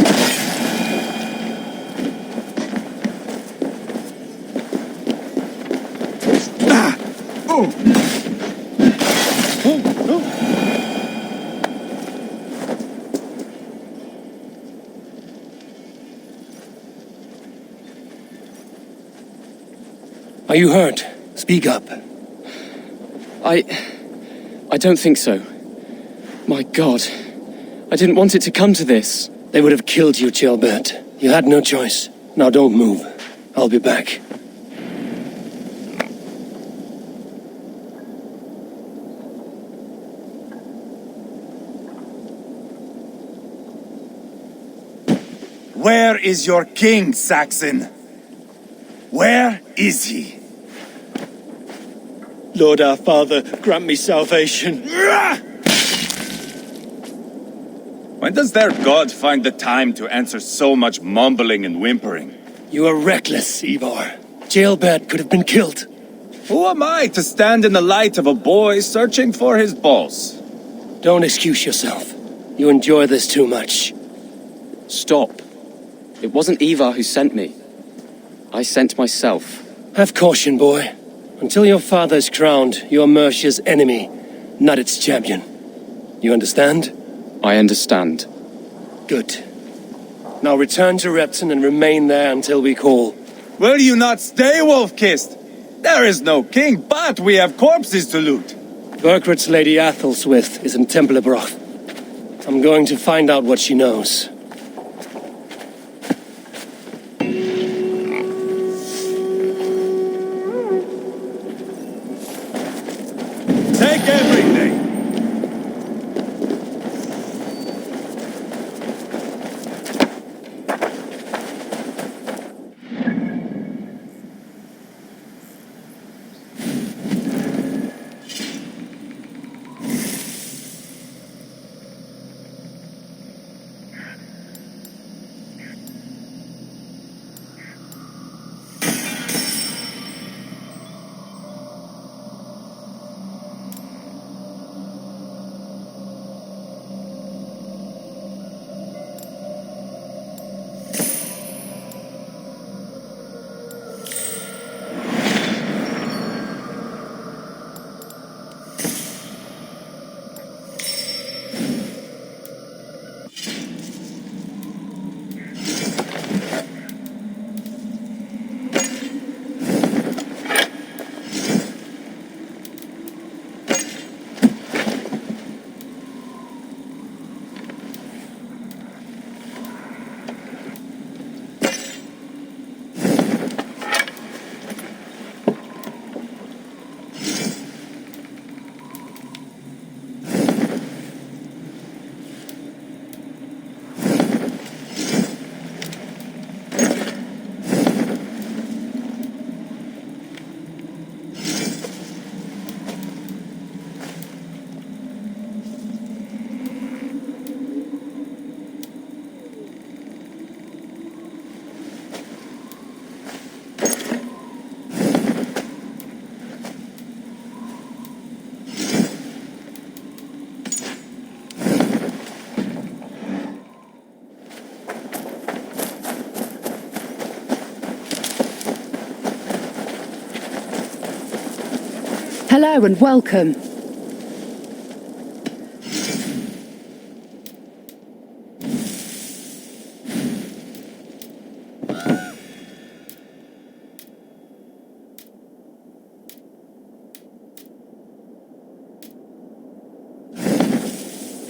Are you hurt? Speak up. I don't think so. My God. I didn't want it to come to this. They would have killed you, Gilbert. You had no choice. Now don't move. I'll be back. Where is your king, Saxon? Where is he? Lord our Father, grant me salvation. When does their god find the time to answer so much mumbling and whimpering? You are reckless, Eivor. Jailbird could have been killed. Who am I to stand in the light of a boy searching for his boss? Don't excuse yourself. You enjoy this too much. Stop. It wasn't Eivor who sent me. I sent myself. Have caution, boy. Until your father is crowned, you are Mercia's enemy, not its champion. You understand? I understand. Good. Now return to Repton and remain there until we call. Will you not stay, Wolf-Kissed? There is no king, but we have corpses to loot. Burgred's Lady Athelstwith is in Templebroch. I'm going to find out what she knows. Take everything! Hello and welcome.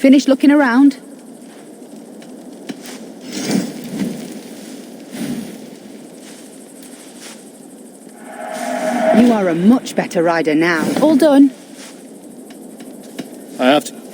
Finished looking around? You are a much better rider now. All done? I have to.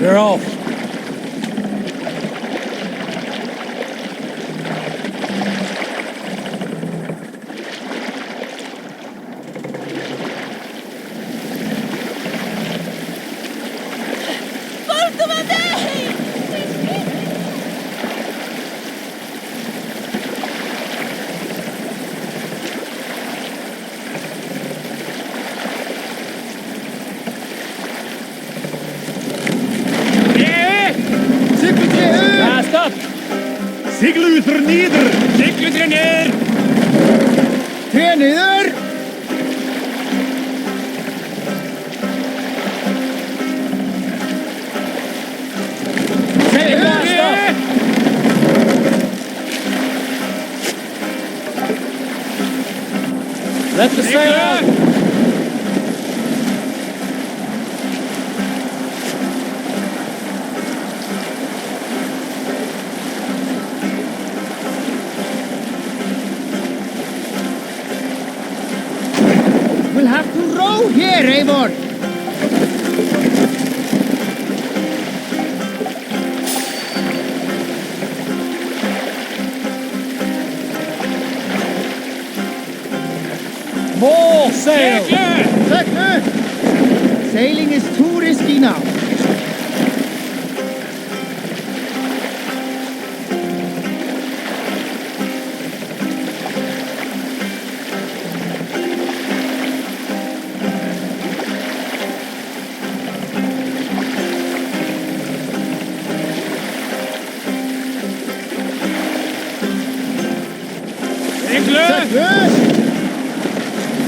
We're off. Sigluter nieder! Sigluter ned! Tre neder! Let the sail out! We'll have to row here, Eivor! More sail! Segler! Sailing is too risky now.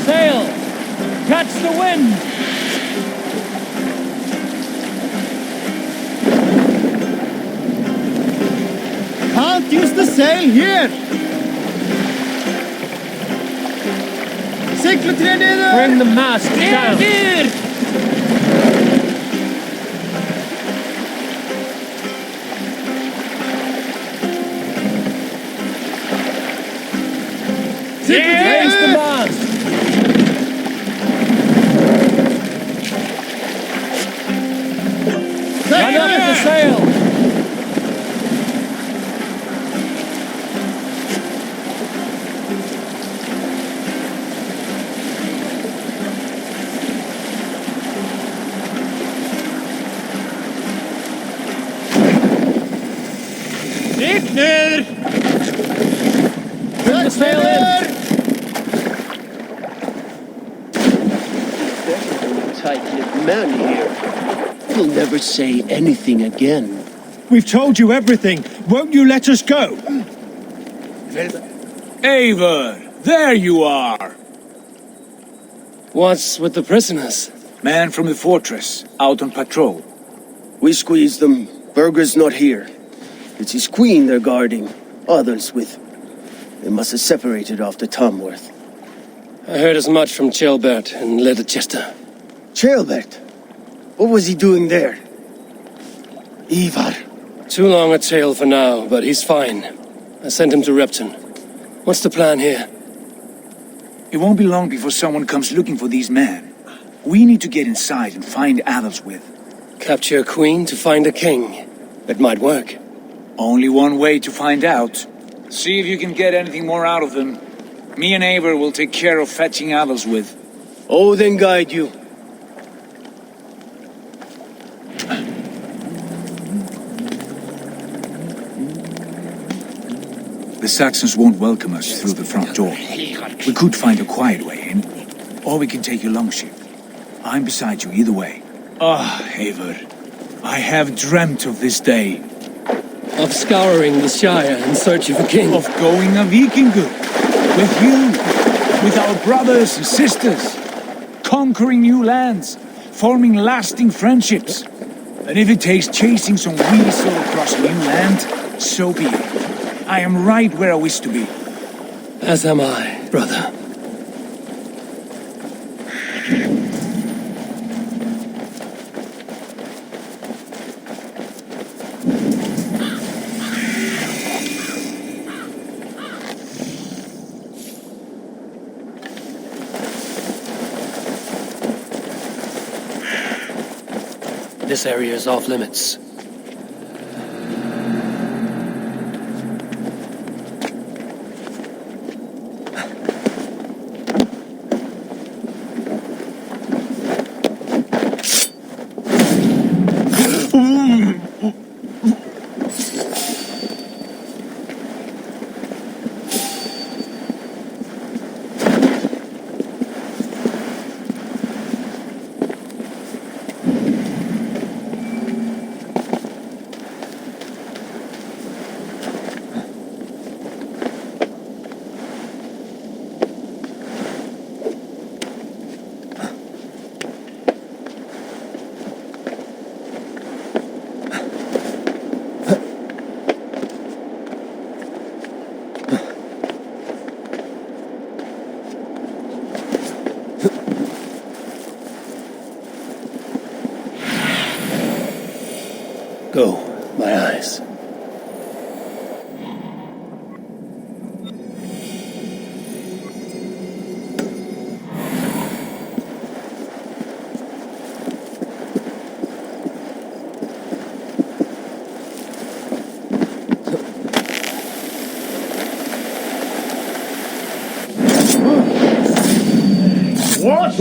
Sail! Catch the wind! Can't use the sail here! Segler tre neder! Bring the mast down! Raise the mast! Run up the sail! Sigler! Bring the sail in! Tight-lipped man here. He'll never say anything again. We've told you everything. Won't you let us go? Eivor, there you are. What's with the prisoners? Man from the fortress, out on patrol. We squeezed them. Berger's not here. It's his queen they're guarding. Others with... They must have separated after Tamworth. I heard as much from Chilbert and Leicester. Chilbert? What was he doing there? Eivor. Too long a tale for now, but he's fine. I sent him to Repton. What's the plan here? It won't be long before someone comes looking for these men. We need to get inside and find Adelswith. Capture a queen to find a king. It might work. Only one way to find out. See if you can get anything more out of them. Me and Eivor will take care of fetching Adelswith. Odin guide you. The Saxons won't welcome us through the front door. We could find a quiet way in, or we can take your longship. I'm beside you either way. Eivor, I have dreamt of this day. Of scouring the Shire in search of a king. Of going a Viking with you, with our brothers and sisters, conquering new lands, forming lasting friendships. And if it takes chasing some weasel across a new land, so be it. I am right where I wish to be. As am I, brother. This area is off limits. Go, my eyes. What?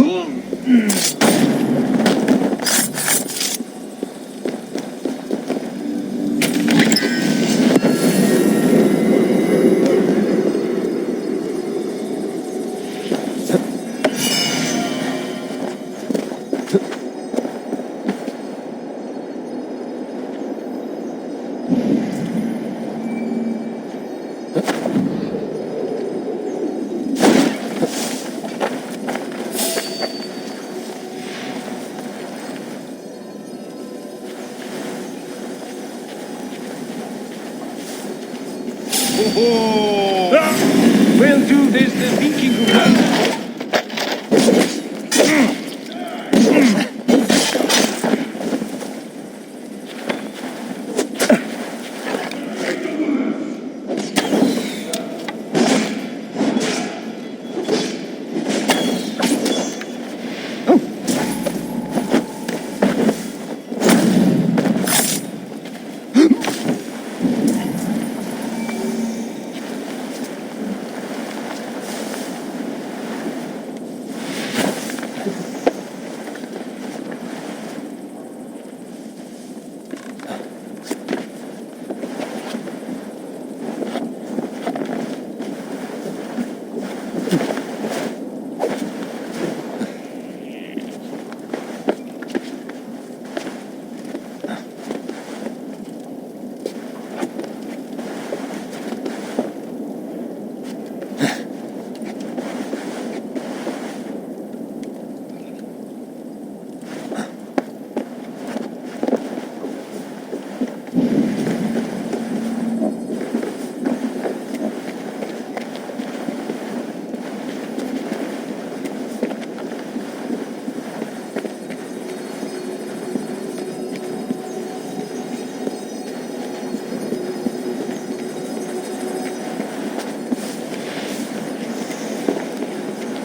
We'll do this the Viking way.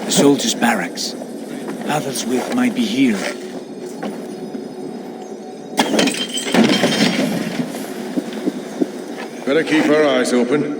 The soldiers' barracks. Adelswith might be here. Better keep our eyes open.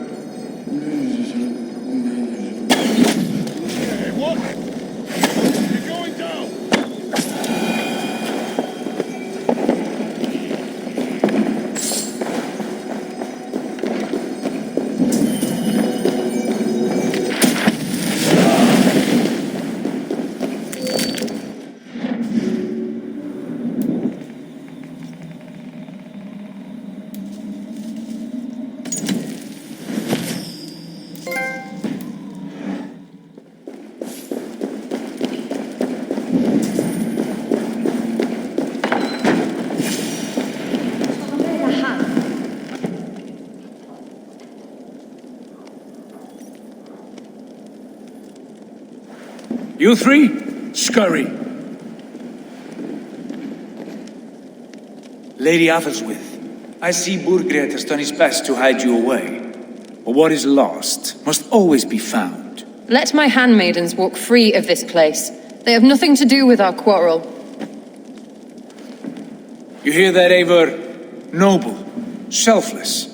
You three, scurry. Lady Athelstwith, I see Burgred has done his best to hide you away. But what is lost must always be found. Let my handmaidens walk free of this place. They have nothing to do with our quarrel. You hear that, Eivor? Noble, selfless.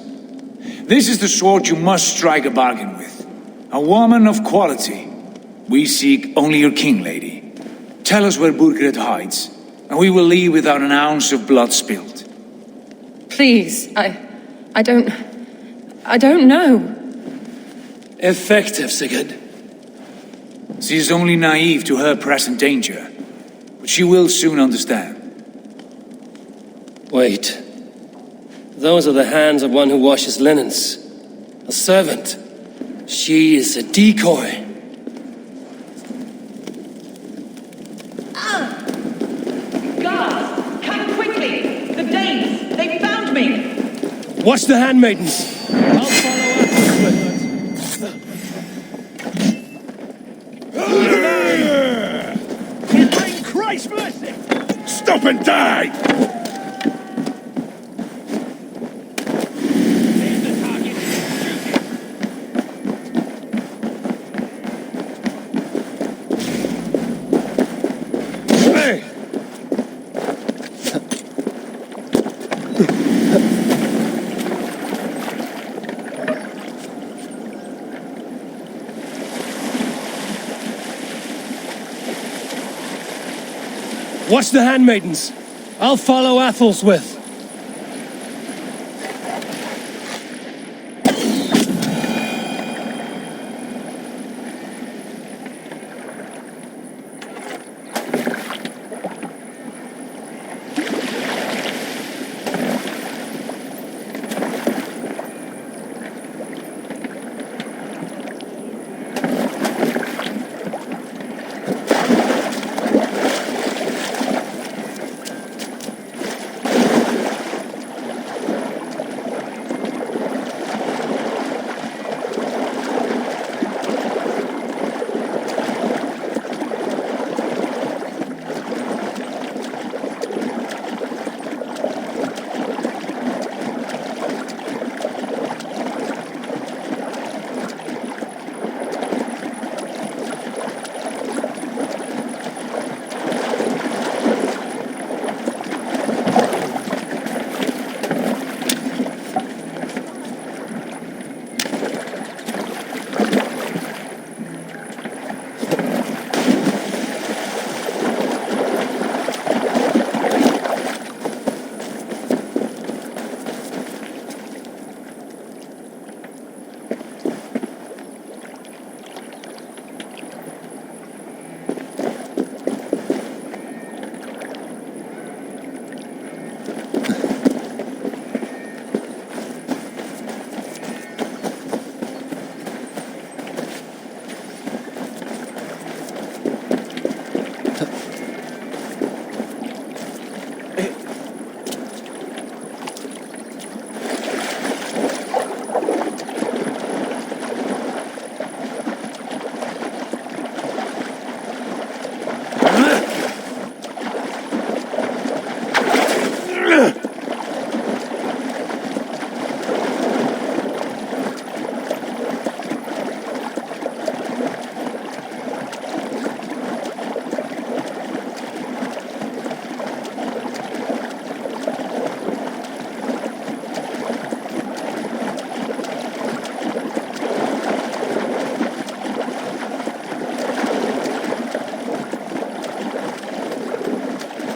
This is the sort you must strike a bargain with. A woman of quality. We seek only your king, lady. Tell us where Burgred hides, and we will leave without an ounce of blood spilled. Please, I don't know. Effective, Sigurd. She is only naive to her present danger, but she will soon understand. Wait. Those are the hands of one who washes linens. A servant. She is a decoy. Guards, come quickly! The Danes, they found me! Watch the handmaidens. I'll follow after. In Christ's mercy! Stop and die! Watch the handmaidens. I'll follow Athel's.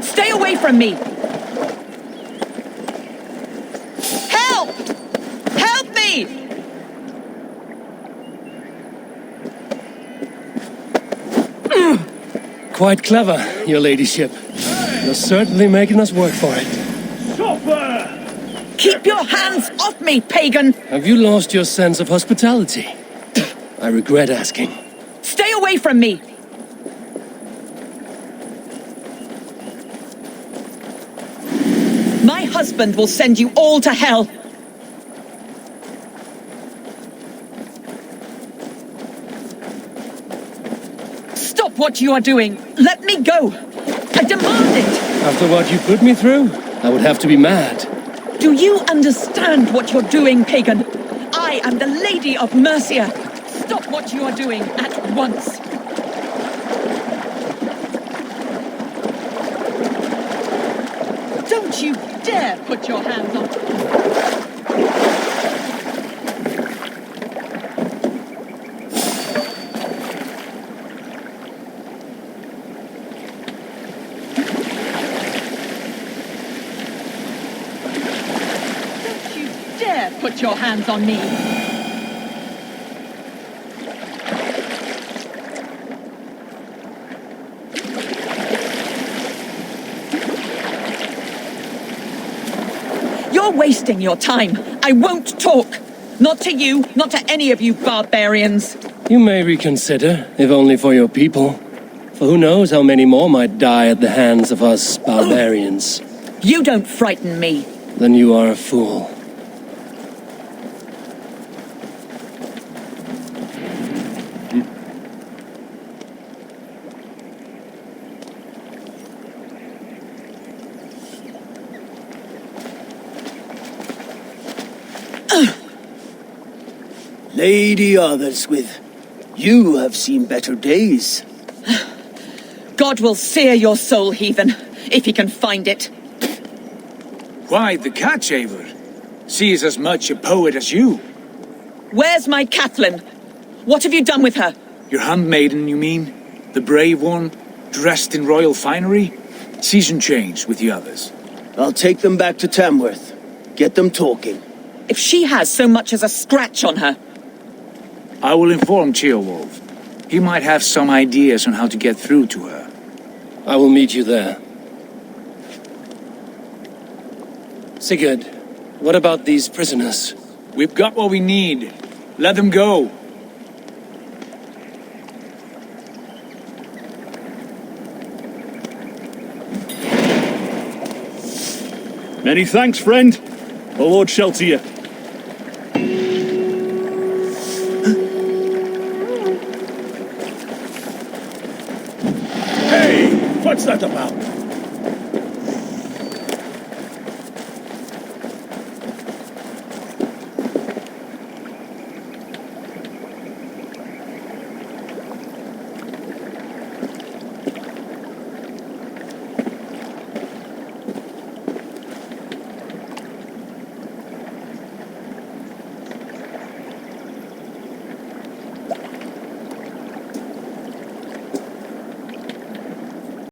Stay away from me! Help! Help me! Quite clever, your ladyship. You're certainly making us work for it. Stop her! Keep your hands off me, pagan! Have you lost your sense of hospitality? I regret asking. Stay away from me! My husband will send you all to hell! Stop what you are doing! Let me go! I demand it! After what you put me through, I would have to be mad. Do you understand what you're doing, pagan? I am the Lady of Mercia! Stop what you are doing at once! Don't you dare put your hands on... Don't you dare put your hands on me! You're wasting your time. I won't talk. Not to you, not to any of you barbarians. You may reconsider, if only for your people. For who knows how many more might die at the hands of us barbarians. You don't frighten me. Then you are a fool. Lady Arthur'swith, you have seen better days. God will sear your soul, heathen, if he can find it. Why the catch, Eivor? She is as much a poet as you. Where's my Catelyn? What have you done with her? Your handmaiden, you mean? The brave one, dressed in royal finery? Season change with the others. I'll take them back to Tamworth. Get them talking. If she has so much as a scratch on her... I will inform Ceolwulf. He might have some ideas on how to get through to her. I will meet you there. Sigurd, what about these prisoners? We've got what we need. Let them go. Many thanks, friend. The Lord shelter you. Hey, what's that about?